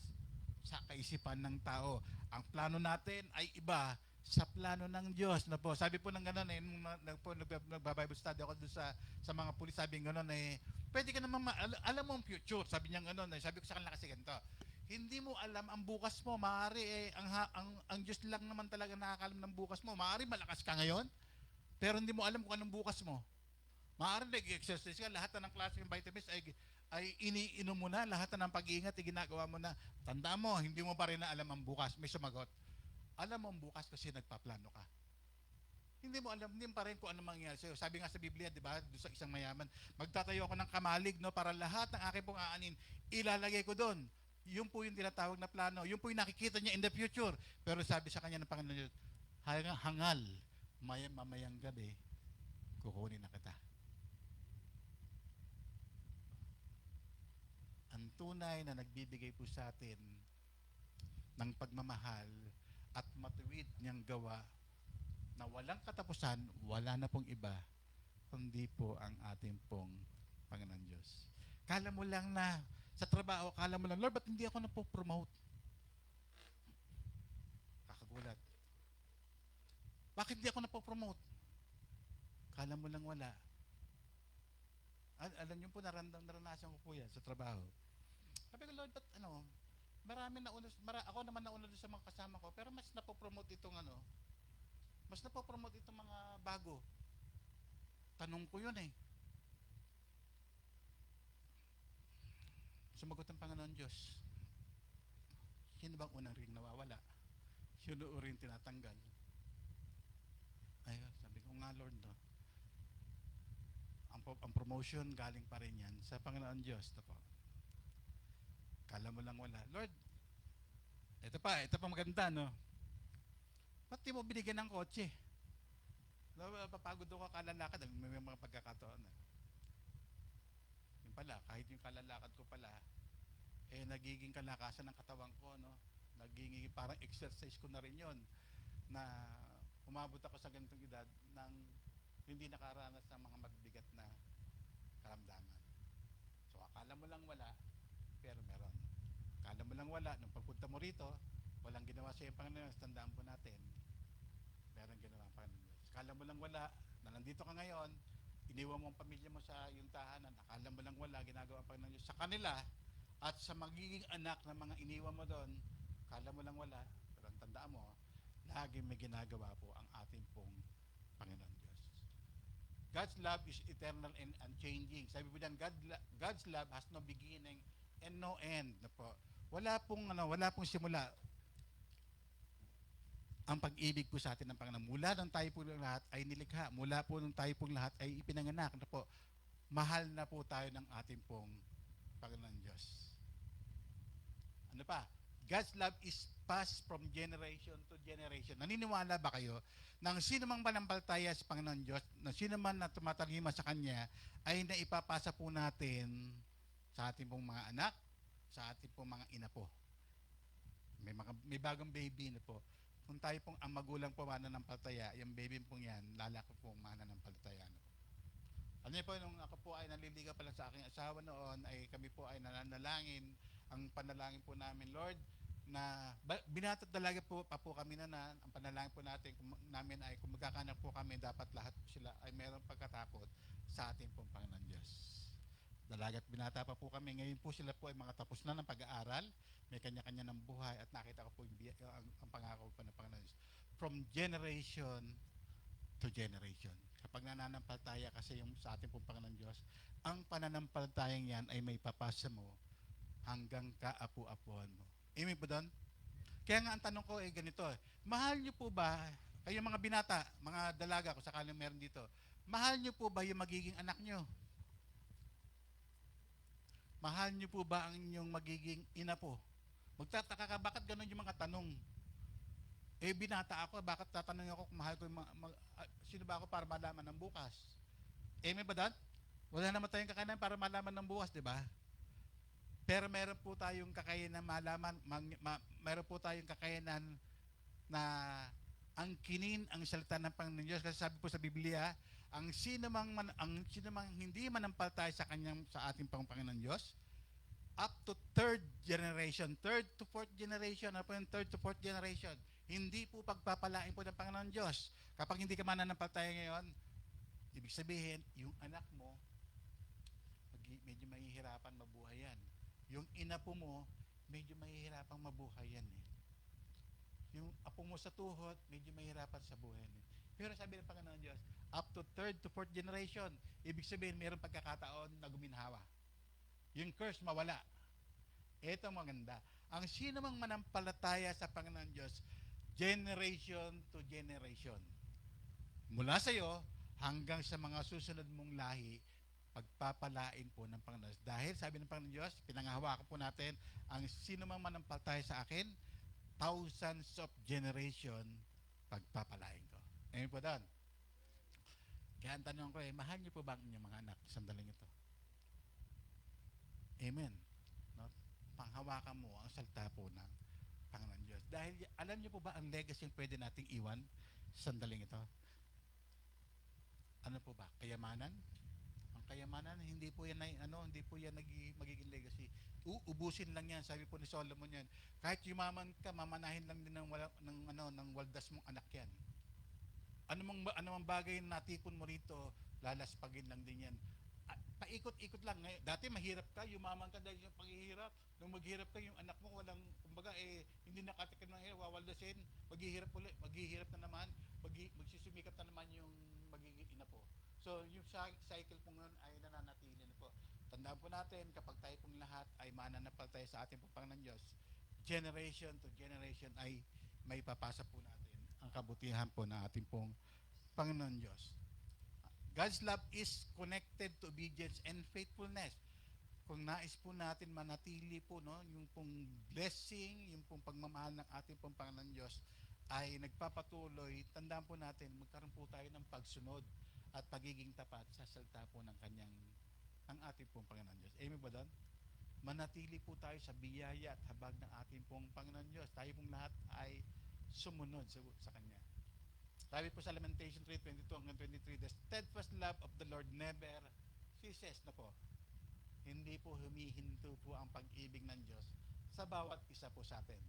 sa kaisipan ng tao. Ang plano natin ay iba sa plano ng Diyos. Na po, sabi po ng gano'n, nagba-Bible study ako doon sa mga pulis, sabi ng gano'n, pwede ka naman, alam mo ang future, sabi niya gano'n, sabi ko sa kanila kasi ganito, hindi mo alam ang bukas mo, maaari ang Diyos lang naman talaga nakakalam ng bukas mo, maaari malakas ka ngayon, pero hindi mo alam kung anong bukas mo. Maaari nag-exercise ka, lahat na ng klase ng vitamins ay iniinom mo na, lahat na ng pag-iingat ay ginagawa mo na. Tandaan mo, hindi mo pa rin na alam ang bukas. May sumagot. Alam mo ang bukas kasi nagpaplano ka. Hindi mo alam, hindi pa rin kung ano mangyayari sa'yo. Sabi nga sa Biblia, di ba, doon sa isang mayaman, magtatayo ako ng kamalig, no, para lahat ng aking pong aanin, ilalagay ko doon. Yun po yung tinatawag na plano. Yun po yung nakikita niya in the future. Pero sabi sa kanya ng Panginoon Diyos, hangal, mamayang gabi, kukunin na kita. Ang tunay na nagbibigay po sa atin ng pagmamahal at matuwid niyang gawa na walang katapusan, wala na pong iba, kundi po ang ating pong Panginoon Diyos. Kala mo lang na sa trabaho, kala mo lang, Lord, ba't hindi ako napopromote? Kakagulat. Bakit hindi ako napopromote? Kala mo lang wala. Alam niyo po, naranasan ko po yan sa trabaho. Sabi ko, Lord, ba't ako naman nauna doon sa mga kasama ko, pero mas napopromote itong mas napopromote itong mga bago. Tanong ko yun eh. Sumagot ang Panginoon Diyos. Sino bang unang ring nawawala? Sino rin tinatanggal? Ayun, sabi ko nga Lord, no? Ang promotion galing pa rin yan sa Panginoon Diyos. Ito po. Kala mo lang wala. Lord, ito pa maganda, no? Ba't di mo binigyan ng kotse? Papagod ako kalalakad. May mga pagkakataon. Yung pala, kahit yung kalalakad ko pala, nagiging kalakasan ng katawan ko, no? Nagiging parang exercise ko na rin yon na umabot ako sa ganitong edad nang hindi nakaranas ng mga magbigat na karamdaman. So, akala mo lang wala, pero meron. Akala mo lang wala, nung pagpunta mo rito, walang ginawa sa iyong Panginoon, tandaan po natin, meron ginawa ang Panginoon Diyos. Akala mo lang wala, na nandito ka ngayon, iniwan mo ang pamilya mo sa iyong tahanan, akala mo lang wala, ginagawa ang Panginoon Diyos sa kanila, at sa magiging anak ng mga iniwan mo doon, akala mo lang wala, pero ang tandaan mo, lagi may ginagawa po ang ating pong Panginoon Diyos. God's love is eternal and unchanging. Sabi po diyan, God's love has no beginning and no end. Na po. Wala pong simula. Ang pag-ibig po sa atin ng Panginoon. Mula nung tayo po lahat ay nilikha. Mula po nung tayo po lahat ay ipinanganak. Na po. Mahal na po tayo ng ating pong Panginoon Diyos. Ano pa? God's love is passed from generation to generation. Naniniwala ba kayo nang sino mang manampalataya sa Panginoon Diyos, na sino man na tumatalima sa Kanya, ay naipapasa po natin sa ating pong mga anak, sa ating pong mga ina po. may bagong baby na po. Kung tayo pong ang magulang po mananampalataya, yung baby pong yan, lalaki pong mananampalataya na po. Ano niyo po, nung ako po ay naliligaw pa lang sa aking asawa noon, ay kami po ay nananalangin. Ang panalangin po namin, Lord, na binatat talaga po pa po kami na ang panalangin po namin ay kung magkakanak po kami, dapat lahat po sila ay mayroong pagkatakot sa ating pong Panginoon Diyos. Dalagat binata pa po kami. Ngayon po sila po ay mga tapos na ng pag-aaral. May kanya-kanya ng buhay at nakita ko po ang pangako po ng Panginoon Diyos. From generation to generation. Kapag nananampalataya kasi yung sa ating pong Panginoon Diyos, ang pananampalatayang yan ay may papasa mo hanggang kaapu-apuan mo. Amen po doon? Kaya nga ang tanong ko ay ganito, mahal niyo po ba, kayo mga binata, mga dalaga, kung sakaling meron dito, mahal niyo po ba yung magiging anak niyo? Mahal niyo po ba ang inyong magiging ina po? Magtataka ka, bakit ganun yung mga tanong? Eh, binata ako, bakit tatanungin ako kung mahal ko yung sino ba ako para malaman ng bukas? Eh, may ba doon? Wala naman tayong kakayanan para malaman ng bukas, di ba? Pero meron po tayong kakayanan malaman, meron po tayong kakayanan na angkinin ang salita ng Panginoon Diyos. Kasi sabi po sa Biblia, ang sino mang hindi manampalataya sa ating Panginoon Diyos, up to third to fourth generation, ano po yung third to fourth generation, hindi po pagpapalain po ng Panginoon Diyos. Kapag hindi ka mananampalataya ngayon, ibig sabihin, yung anak mo, medyo mahihirapan mabuhay yan. Yung ina po mo, medyo mahihirapan mabuhay yan eh. Yung apo mo sa tuhod, medyo mahihirapan sa buhay yan eh. Pero sabi ng Panginoon Diyos, up to third to fourth generation, ibig sabihin, mayroong pagkakataon na guminhawa. Yung curse, mawala. Ito maganda. Ang sino mang manampalataya sa Panginoon Diyos, generation to generation. Mula sa iyo hanggang sa mga susunod mong lahi, pagpapalain po ng Panginoon. Dahil sabi ng Panginoon Diyos, pinanghahawakan po natin, ang sino mang manampalataya sa akin, thousands of generation, pagpapalain ko. Amen po doon. Kaya ang tanong ko mahal niyo po ba ang inyong mga anak? Sandaling ito. Amen. No? Panghawakan mo ang salita po ng Panginoon Diyos. Dahil alam niyo po ba ang legacy yung pwede nating iwan sa sandaling ito? Ano po ba? Kayamanan? Ang kayamanan, hindi po yan magiging legacy. Uubusin lang yan. Sabi po ni Solomon yan. Kahit yumaman ka, mamanahin lang din ng waldas mong anak yan. Ano mang bagay na natipon mo rito, lalaspagin lang din yan. Paikot-ikot lang. Dati mahirap ka, yumaman ka dahil yung paghihirap. Nung maghirap ka, yung anak mo walang, kumbaga hindi nakatikim ng hirap, wawaldasin, maghihirap ulit, maghihirap na naman, magsusumikap na naman yung magiging ina po. So, yung cycle po ngayon ay nananatili na po. Tandaan po natin, kapag tayo pong lahat ay mananampalataya sa ating Panginoon Diyos, generation to generation ay may papasa po natin ang kabutihan po na ating pong Panginoon Diyos. God's love is connected to obedience and faithfulness. Kung nais po natin manatili po, no, yung pong blessing, yung pong pagmamahal ng ating pong Panginoon Diyos ay nagpapatuloy, tandaan po natin, magkaroon po tayo ng pagsunod at pagiging tapat sa salita po ng ating pong Panginoon Diyos. Amen ba doon? Manatili po tayo sa biyaya at habag ng ating pong Panginoon Diyos. Tayo pong lahat ay sumunod sa Kanya. Sabi po sa Lamentation 3:22 hanggang 23, the steadfast love of the Lord never ceases na po. Hindi po humihinto po ang pag-ibig ng Diyos sa bawat isa po sa atin.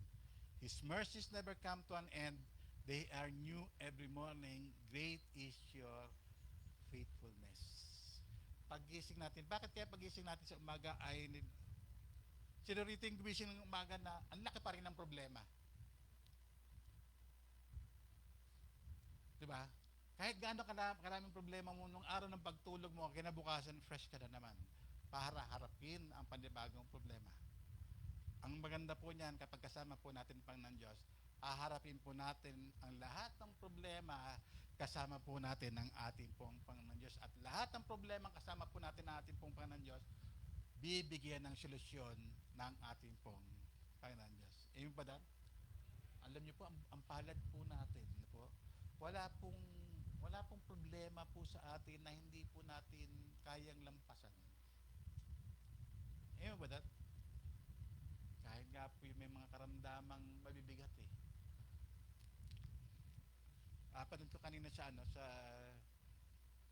His mercies never come to an end. They are new every morning. Great is your faithfulness. Pag-gising natin, bakit kaya pag-gising natin sa umaga ay sino rito yung gumising ng umaga na ang laki pa rin ng problema? Diba? Kahit gaano karaming problema mo nung araw ng pagtulog mo, kinabukasan fresh ka na naman para harapin ang panibagong problema. Ang maganda po niyan kapag kasama po natin ang Panginoon Diyos, haharapin po natin ang lahat ng problema kasama po natin ang ating pong Panginoon Diyos. At lahat ng problema kasama po natin ang ating pong Panginoon Diyos, bibigyan ng solusyon ng ating pong Panginoon Diyos. Amen ba dan? Alam niyo po, ang palad po natin, po, wala pong problema po sa atin na hindi po natin kayang lampasan. Amen ba dat? Kahit nga po yung may mga karamdamang mabibigat eh. Panood ko kanina sa ano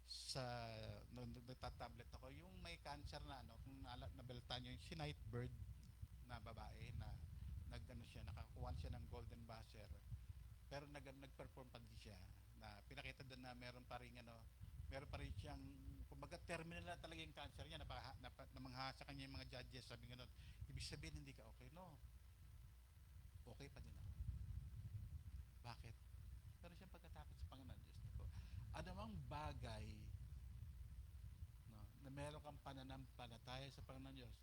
sa nagtatablet ako yung may cancer na ano kung nabalita nyo yung si Nightbird na babae na nagano siya nakakuha siya ng golden buzzer pero nagperform pa din siya na pinakita doon na meron pa rin siyang kumbaga terminal na talaga yung cancer niya namangha sa kanya yung mga judges sabi nga ibig sabihin hindi ka okay no okay pa din ako bakit pero siyang pagkatakot sa Panginoon Diyos ko anumang bagay no, na meron kang pananampalataya sa Panginoon Diyos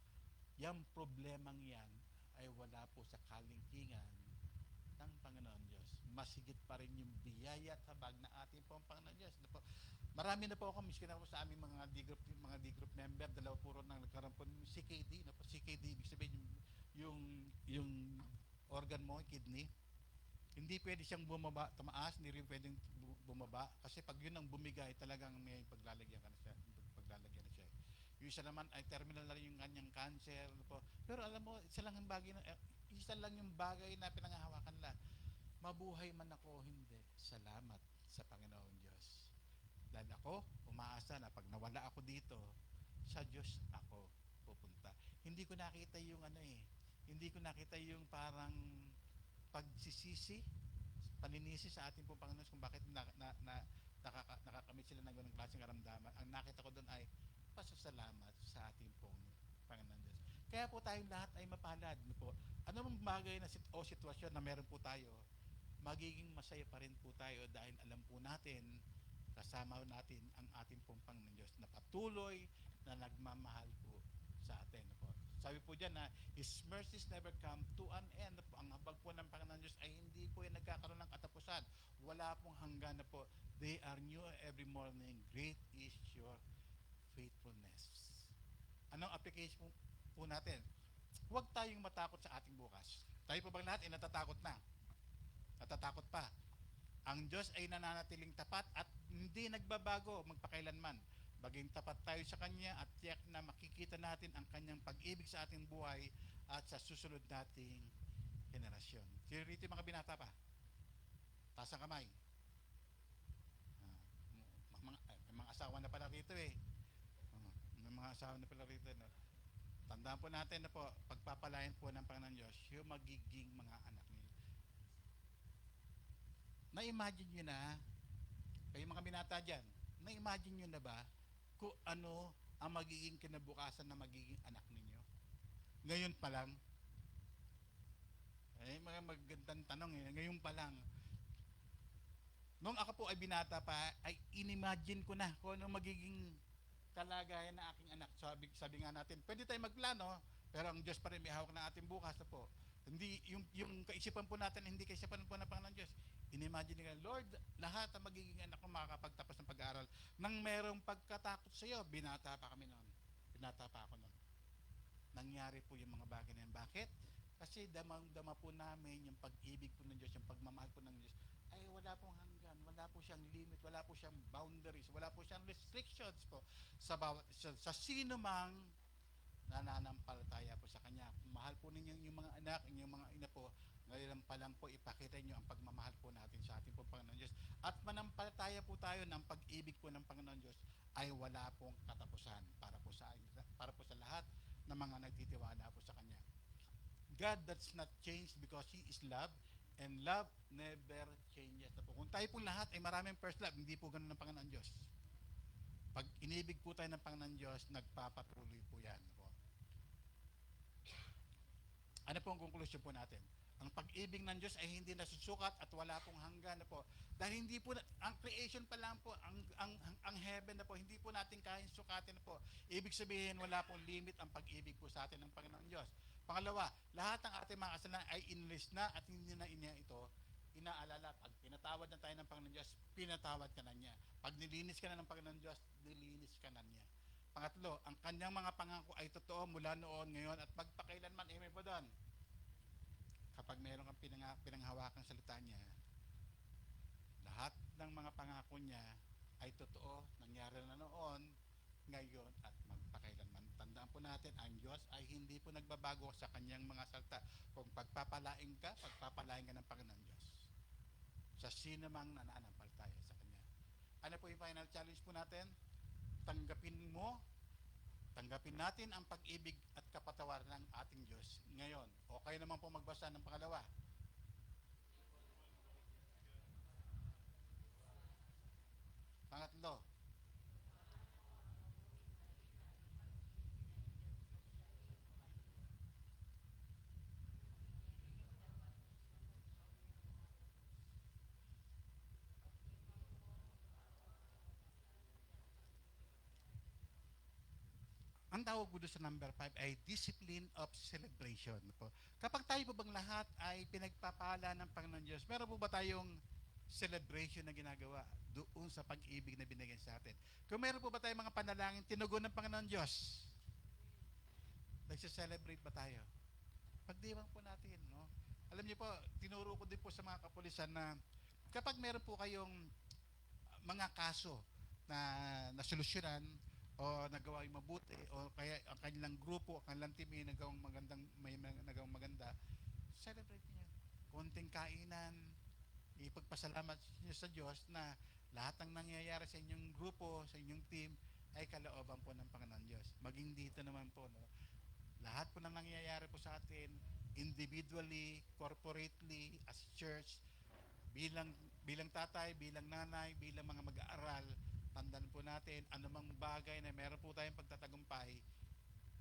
yung problemang yan ay wala po sa kalingkingan ng Panginoon Diyos. Masigit pa rin yung biyaya at habag na ating po ang Panginoon Diyos. Marami na po ako, miskin ako sa aming mga D-group member, dalawa puro nang nagkaroon po ng CKD. CKD, ibig sabihin yung organ mo, kidney, hindi pwede siyang tumaas, hindi rin pwedeng bumaba. Kasi pag yun ang bumigay, talagang may paglalagyan na siya. Yung isa naman ay terminal na rin yung kanyang cancer. Pero alam mo, isa lang yung bagay na pinangahawakan lang. Mabuhay man ako, hindi. Salamat sa Panginoon Diyos. Dahil ako, umaasa na pag nawala ako dito, sa Diyos ako pupunta. Hindi ko nakita yung hindi ko nakita yung parang pagsisisi, paninisi sa ating pong Panginoon kung bakit nakakamit sila ng ganung klaseng karamdaman. Ang nakita ko doon ay pasasalamat sa ating pong Panginoon Diyos. Kaya po tayong lahat ay mapalad. Ano mong bagay na sitwasyon na meron po tayo, magiging masaya pa rin po tayo dahil alam po natin, kasama natin ang ating pong Panginoon Diyos na patuloy na nagmamahal po sa atin. Sabi po dyan na His mercies never come to an end. Ang habag po ng Panginoon Diyos ay hindi po yung nagkakaroon ng katapusan. Wala pong hanggan na po. They are new every morning. Great is your faithfulness. Anong application po natin? Huwag tayong matakot sa ating bukas. Tayo po bang lahat ay natatakot na? Natatakot pa. Ang Diyos ay nananatiling tapat at hindi nagbabago magpakailanman. Baging tapat tayo sa Kanya at tiyak na makikita natin ang Kanyang pag-ibig sa ating buhay at sa susunod nating henerasyon. Sino rito yung mga binata pa? Taas ang kamay. May mga asawa na pala rito eh. May mga asawa na pala rito. No? Tandaan po natin na po, pagpapalain po ng Panginoon Diyos, yung magiging mga anak niyo. Na-imagine nyo na, kayo mga binata dyan, na-imagine nyo na ba kung ano ang magiging kinabukasan na magiging anak ninyo? Ngayon pa lang, mga magandang tanong eh, ngayon pa lang, nung ako po ay binata pa, ay inimagine ko na kung ano magiging kalagayan ng aking anak. Sabi nga natin, pwede tayo magplano, pero ang Diyos pa rin may hawak ng ating bukas na po. Hindi, yung kaisipan po natin, hindi kaisipan po ng Panginoon Diyos. Inimagine nga, Lord, lahat ang magiging anak ko makakapagtapos ng pag-aaral. Nang merong pagkatakot sa iyo, binata pa kami noon. Binata pa ako noon. Nangyari po yung mga bagay na yan. Bakit? Kasi damang-dama po namin yung pag-ibig po ng Diyos, yung pagmamahal po ng Diyos, ay wala pong hanggan, wala po siyang limit, wala po siyang boundaries, wala po siyang restrictions po sa sino mang nananampalataya po sa Kanya. Mahal po ninyo yung mga anak, yung mga ina po, ngayon pa lang po ipakita nyo ang pagmamahal po natin sa ating po Panginoon Diyos. At manampalataya po tayo ng pag-ibig po ng Panginoon Diyos ay wala pong katapusan para po sa lahat ng mga nagtitiwala po sa Kanya. God does not change because He is love, and love never changes. Kung tayo po lahat ay maraming first love, hindi po ganun ng Panginoon Diyos. Pag inibig po tayo ng Panginoon Diyos, nagpapatuloy po yan. Ano po ang konklusyon po natin? Ang pag-ibig ng Diyos ay hindi nasusukat at wala pong hanggan na po. Dahil hindi po, ang creation pa lang po, ang heaven na po, hindi po natin kayang sukatin na po. Ibig sabihin, wala pong limit ang pag-ibig po sa atin ng Panginoon Diyos. Pangalawa, lahat ng ating mga kasalanan ay inlist na at hindi na ito inaalala. Pag pinatawad na tayo ng Panginoon Diyos, pinatawad ka na niya. Pag nilinis ka na ng Panginoon Diyos, nilinis ka na niya. Pangatlo, ang kanyang mga pangako ay totoo mula noon, ngayon, at magpakailanman. Amen po doon. Kapag mayroon kang pinanghawakang salita niya, lahat ng mga pangako niya ay totoo, nangyari na noon, ngayon, at magpakailanman. Tandaan po natin, natin, ang Diyos ay hindi po nagbabago sa kanyang mga salita. Kung pagpapalain ka ng Panginoon Diyos. Sa sino mang nananampalataya sa Kanya. Ano po yung final challenge po natin? Tanggapin natin ang pag-ibig at kapatawaran ng ating Diyos. Ngayon, okay naman po magbasa ng pangalawa. Pangatlo, ang tawag po doon sa number 5 ay discipline of celebration po. Kapag tayo po bang lahat ay pinagpapala ng Panginoon Diyos, meron po ba tayong celebration na ginagawa doon sa pag-ibig na binigay sa atin? Kung meron po ba tayong mga panalangin tinugon ng Panginoon Diyos, nagse-celebrate ba tayo? Pagdiwang po natin, no? Alam niyo po, tinuro ko din po sa mga kapulisan na kapag meron po kayong mga kaso na nasolusyonan o nagawa yung mabuti o kaya ang kanilang grupo, ang kanilang team may nagawang maganda, celebrate niyo. Konting kainan, ipagpasalamat niyo sa Diyos na lahat ng nangyayari sa inyong grupo, sa inyong team ay kalooban po ng Panginoon Diyos. Maging dito naman po, no? Lahat po ng nangyayari po sa atin, individually, corporately, as church, bilang bilang tatay, bilang nanay, bilang mga mag-aaral, tandaan po natin, anumang bagay na meron po tayong pagtatagumpay,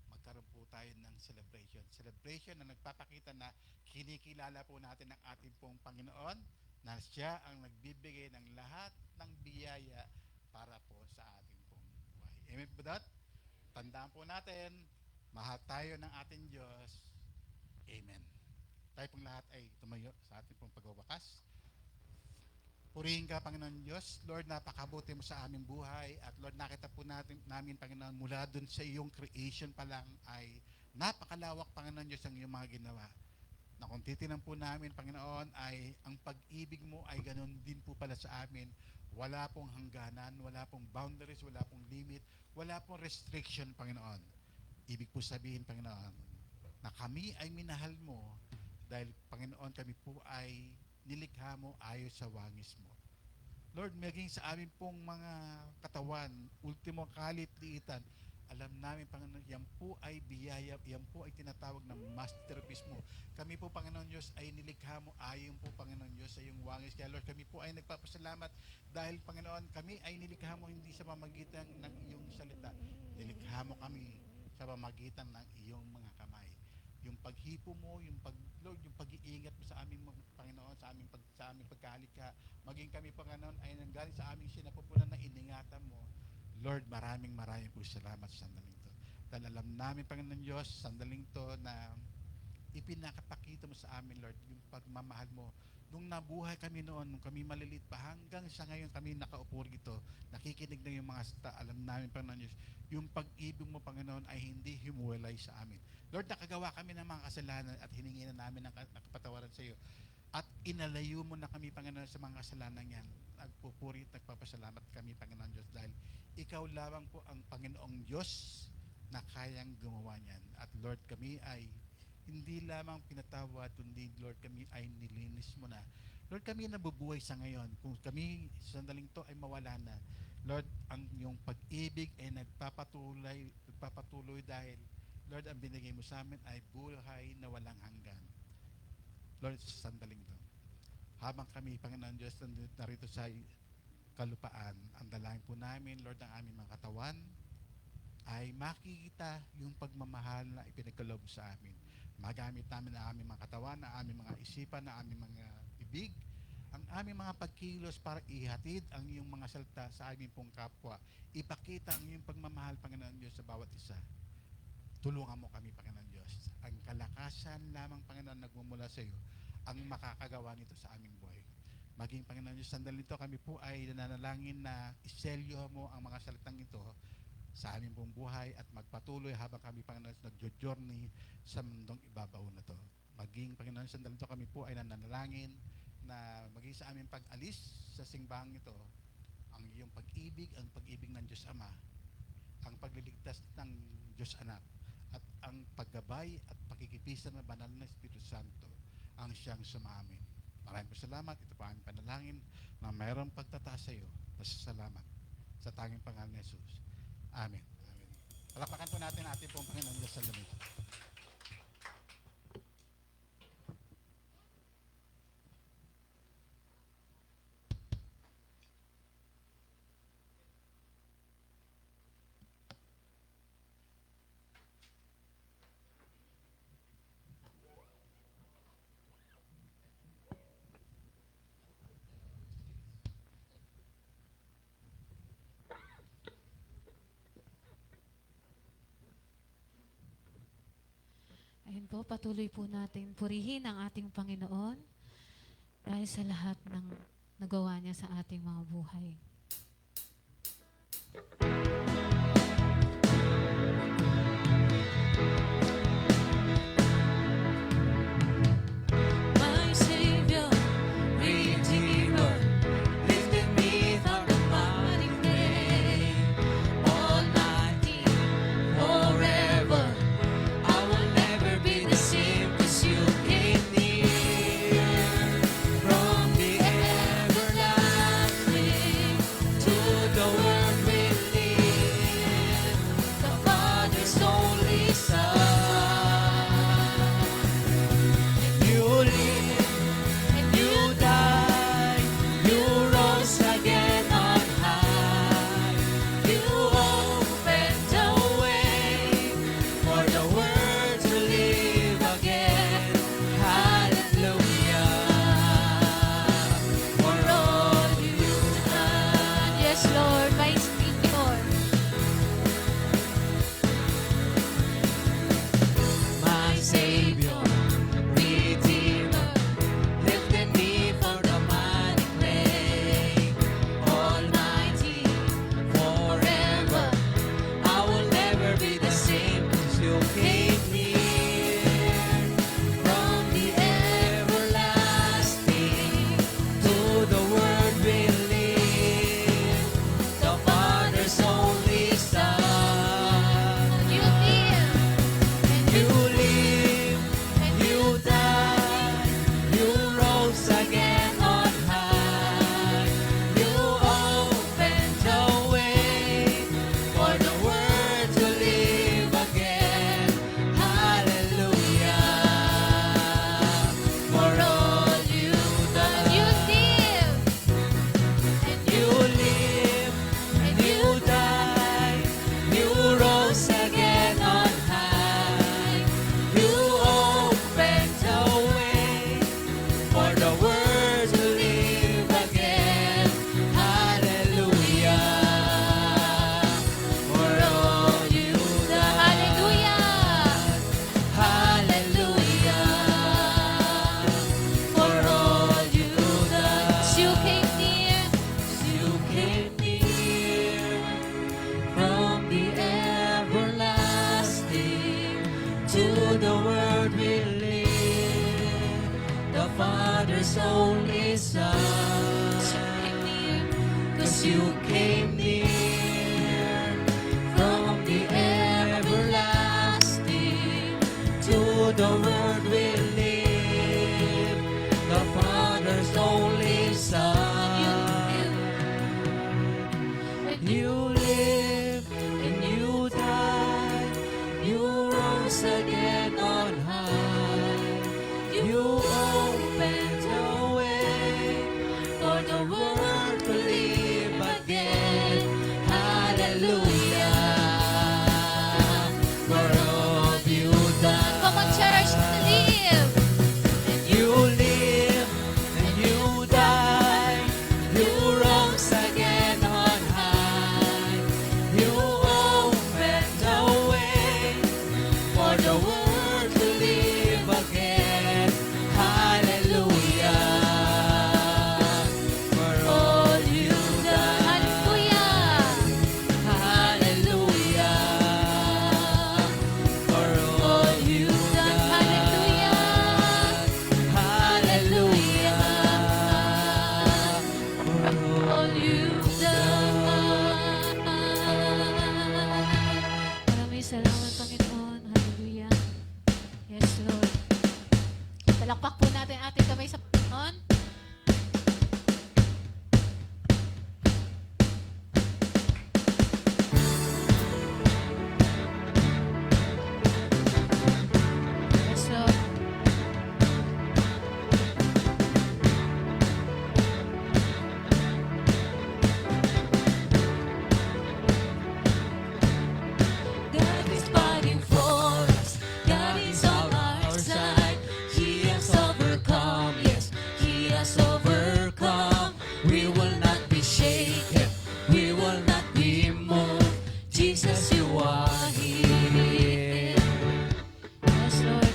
magkaroon po tayo ng celebration. Celebration na nagpapakita na kinikilala po natin ang ating pong Panginoon na siya ang nagbibigay ng lahat ng biyaya para po sa ating pong buhay. Amen po that? Tandaan po natin, mahal tayo ng ating Diyos. Amen. Tayo pong lahat ay tumayo sa ating pong pagwawakas. Purihin ka, Panginoon Diyos. Lord, napakabuti mo sa aming buhay. At Lord, nakita po namin, Panginoon, mula dun sa iyong creation pa lang ay napakalawak, Panginoon Diyos, ang iyong mga ginawa. Na kung titinan po namin, Panginoon, ay ang pag-ibig mo ay ganun din po pala sa amin. Wala pong hangganan, wala pong boundaries, wala pong limit, wala pong restriction, Panginoon. Ibig po sabihin, Panginoon, na kami ay minahal mo dahil, Panginoon, kami po ay nilikha mo ayos sa wangis mo. Lord, maging sa amin pong mga katawan, ultimo kalit-liitan, alam namin, Panginoon, yan po ay biyaya, yan po ay tinatawag na masterpiece mo. Kami po, Panginoon Diyos, ay nilikha mo ayon po, Panginoon Diyos, sa iyong wangis. Kaya, Lord, kami po ay nagpapasalamat dahil, Panginoon, kami ay nilikha mo hindi sa pamamagitan ng iyong salita. Nilikha mo kami sa pamamagitan ng iyong mga kamay. Yung paghipo mo, Lord, yung pag-iingat mo sa aming Panginoon, sa aming pagkalikha, maging kami, Panginoon, ay nanggaling sa aming sinapupunan na iningatan mo. Lord, maraming po salamat sa sandaling to. Dahil alam namin, Panginoon Diyos, sandaling to na ipinakapakita mo sa amin, Lord, yung pagmamahal mo. Nung nabuhay kami noon, nung kami maliliit pa, hanggang sa ngayon kami nakaupo rito, nakikinig na yung mga sita, alam namin, Panginoon Diyos, yung pag-ibig mo, Panginoon, ay hindi himuwalay sa amin. Lord, nakagawa kami ng mga kasalanan at hiningi na namin ng kapatawaran sa iyo. At inalayo mo na kami, Panginoon, sa mga kasalanan yan. Nagpupuri at nagpapasalamat kami, Panginoon Diyos, dahil ikaw lamang po ang Panginoong Diyos na kayang gumawa niyan. At Lord, kami ay hindi lamang pinatawad, kundi Lord, kami ay nilinis mo na. Lord, kami nabubuhay sa ngayon. Kung kami sandaling to ay mawala na, Lord, ang iyong pag-ibig ay nagpapatuloy dahil, Lord, ang binigay mo sa amin ay buhay na walang hanggan. Lord, sa sandaling to, habang kami, Panginoon Diyos, narito sa kalupaan, ang dalangin po namin, Lord, ang aming mga katawan, ay makikita yung pagmamahal na ipinagkaloob sa amin. Magamit namin ang aming mga katawan, ang aming mga isipan, ang aming mga bibig, ang aming mga pagkilos para ihatid ang iyong mga salita sa aming pong kapwa. Ipakita ang iyong pagmamahal, Panginoon Diyos, sa bawat isa. Tulungan mo kami, Panginoon Diyos. Ang kalakasan lamang, Panginoon, nagmumula sa iyo, ang makakagawa nito sa aming buhay. Maging, Panginoon Diyos, sandali nito kami po ay nananalangin na iselyo mo ang mga salitang ito sa aming buong buhay at magpatuloy habang kami, Panginoon, nag-journey sa mundong ibabaw na to. Maging, Panginoon, sandali nito kami po ay nananalangin na maging sa aming pag-alis sa simbahang ito, ang iyong pag-ibig, ang pag-ibig ng Diyos Ama, ang pagliligtas ng Diyos Anak, ang paggabay at pakikipisan ng banal na Espiritu Santo ang siyang sumamin. Maraming salamat. Ito pa ang panalangin na mayroong pagtataas sa iyo. Pasasalamat sa tanging pangalan ni Jesus. Amen. Amen. Palakpakan po natin ating pong Panginoon Diyos sa langit. Ayun po, patuloy po natin purihin ang ating Panginoon dahil sa lahat ng nagawa niya sa ating mga buhay. My Savior, Redeemer, lifted me from the mighty grave. Almighty, forever, I will never be the same, 'cause you came near. From the everlasting to the world we live, the Father's only Son. You live and you died, you rose again on high. You opened the way for the world to live again. Hallelujah, for all you've done. Yes, Lord, my Savior. My Savior, Redeemer, lifted me from the mighty grave. Almighty, forever, I will never be the same, 'cause you came near. From the everlasting to the world we live, the Father's only Son. You live and You live, you died, you rose again on high. You opened the way for the world to live again. Hallelujah, for all you've done. you live and You live and you died, you rose again on high. You opened the way for the world to live again. Hallelujah, for all you've done. Hallelujah. Hallelujah, for all you've done. You came near. You came near from the everlasting to the world we live, the Father's only Son. Cause you came near from the everlasting to the world we live, the Father's only Son. You live and you died, you rose again on high. You opened the way for the world to live again. Hallelujah, for all you've done. Come on, church,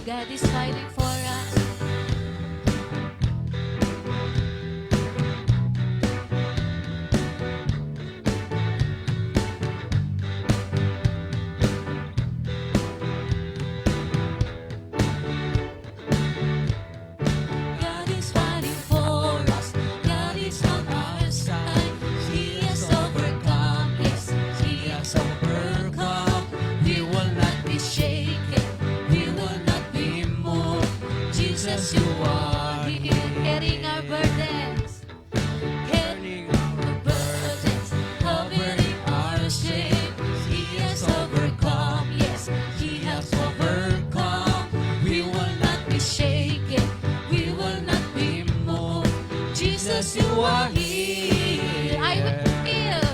God is fighting for us. God is fighting for us. God is on our side. He has overcome. Yes, He has overcome. We will not be shaken. We will not be moved. Jesus, you are here, carrying our burdens. Carrying our burdens, covering our shame. He has overcome. Yes, He has overcome. We will not be shaken. We will not be moved. Jesus, you are here. I will live.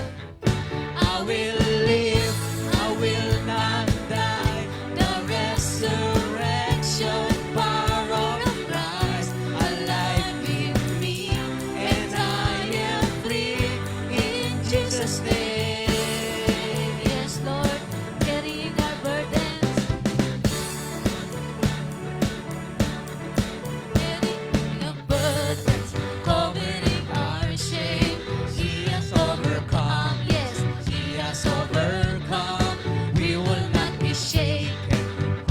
I will live. I will not die. The resurrection power of Christ alive in me, and I am free in Jesus' name. Yes, Lord, carrying our burdens. Carrying our burdens, covering our shame. He has overcome. Yes, He has overcome. We will not be shaken.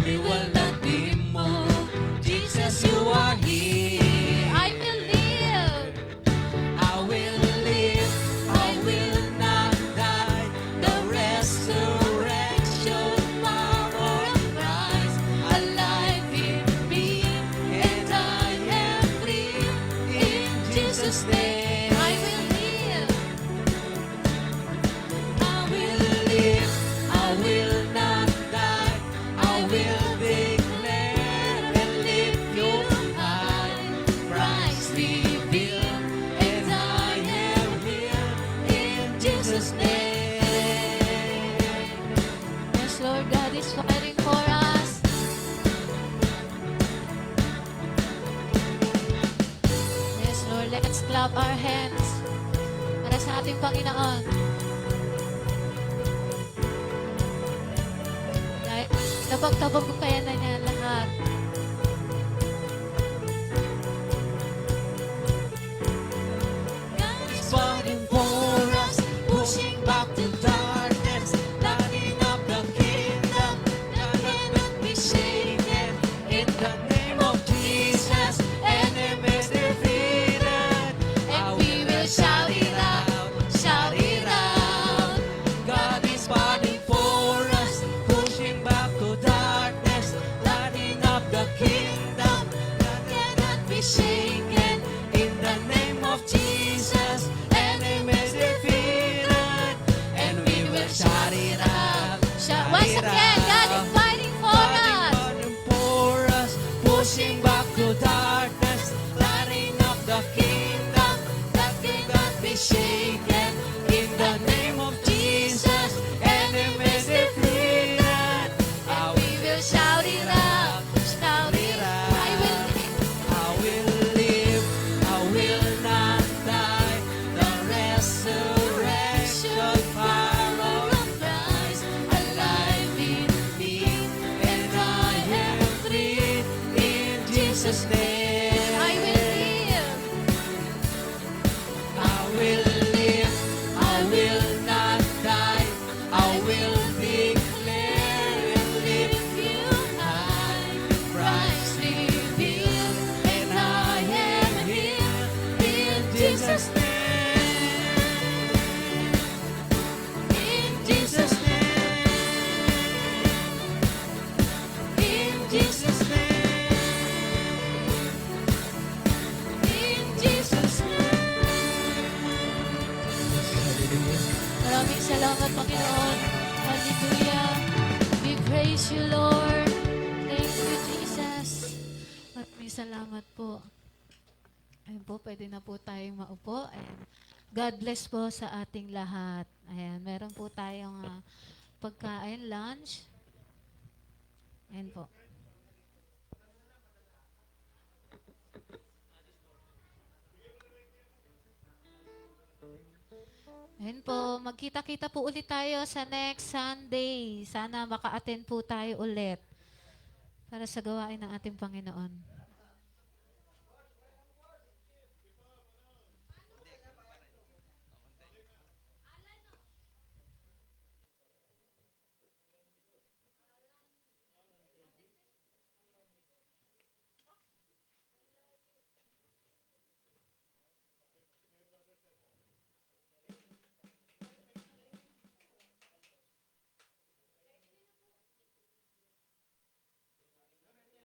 We will not be moved. Jesus, you are here. I will live. I will live. I will not die. The resurrection power of Christ alive in me, and I am free in Jesus' name. I will live. I will live. I will not die. I will declare and lift you high. Christ revealed, and I am here in Jesus' name. Yes, Lord, God is fighting for us. Yes, Lord, let's clap our hands para sa ating Panginoon. Dahil tabag-tabag ko kaya na niya lahat. God is fighting for us, pushing back the darkness, lighting up the kingdom that cannot be shaken. In the name of Jesus, enemies defeated, and we will shout it out, shout it out. God is fighting for us, pushing back to darkness, lighting up the kingdom that cannot be shaken. In the name of Jesus, enemies defeated, and we will shout it out, shout once it again, God is out. fighting for us. Fighting for us, pushing back to darkness, lighting up the kingdom that cannot be shaken. In the name of Jesus, enemies defeated, And we will shout it out, shout it out. I will live. I will live, I will not die. The resurrection power of Christ alive in me, and I am free in Jesus' name. I will live. I will live, I will not die. I will declare and lift you high. Christ revealed, and I am here in Jesus' name. In Jesus' name. In Jesus' name. In Jesus' name. Maraming salamat, Panginoon. Hallelujah. We praise you, Lord. Thank you, Jesus. Maraming salamat po. Ayun po, pwede na po tayong maupo. And God bless po sa ating lahat. Ayan, meron po tayong pagkain, lunch. Ayan po. Ayan po, magkita-kita po ulit tayo sa next Sunday. Sana maka-attend po tayo ulit. para sa gawain ng ating Panginoon.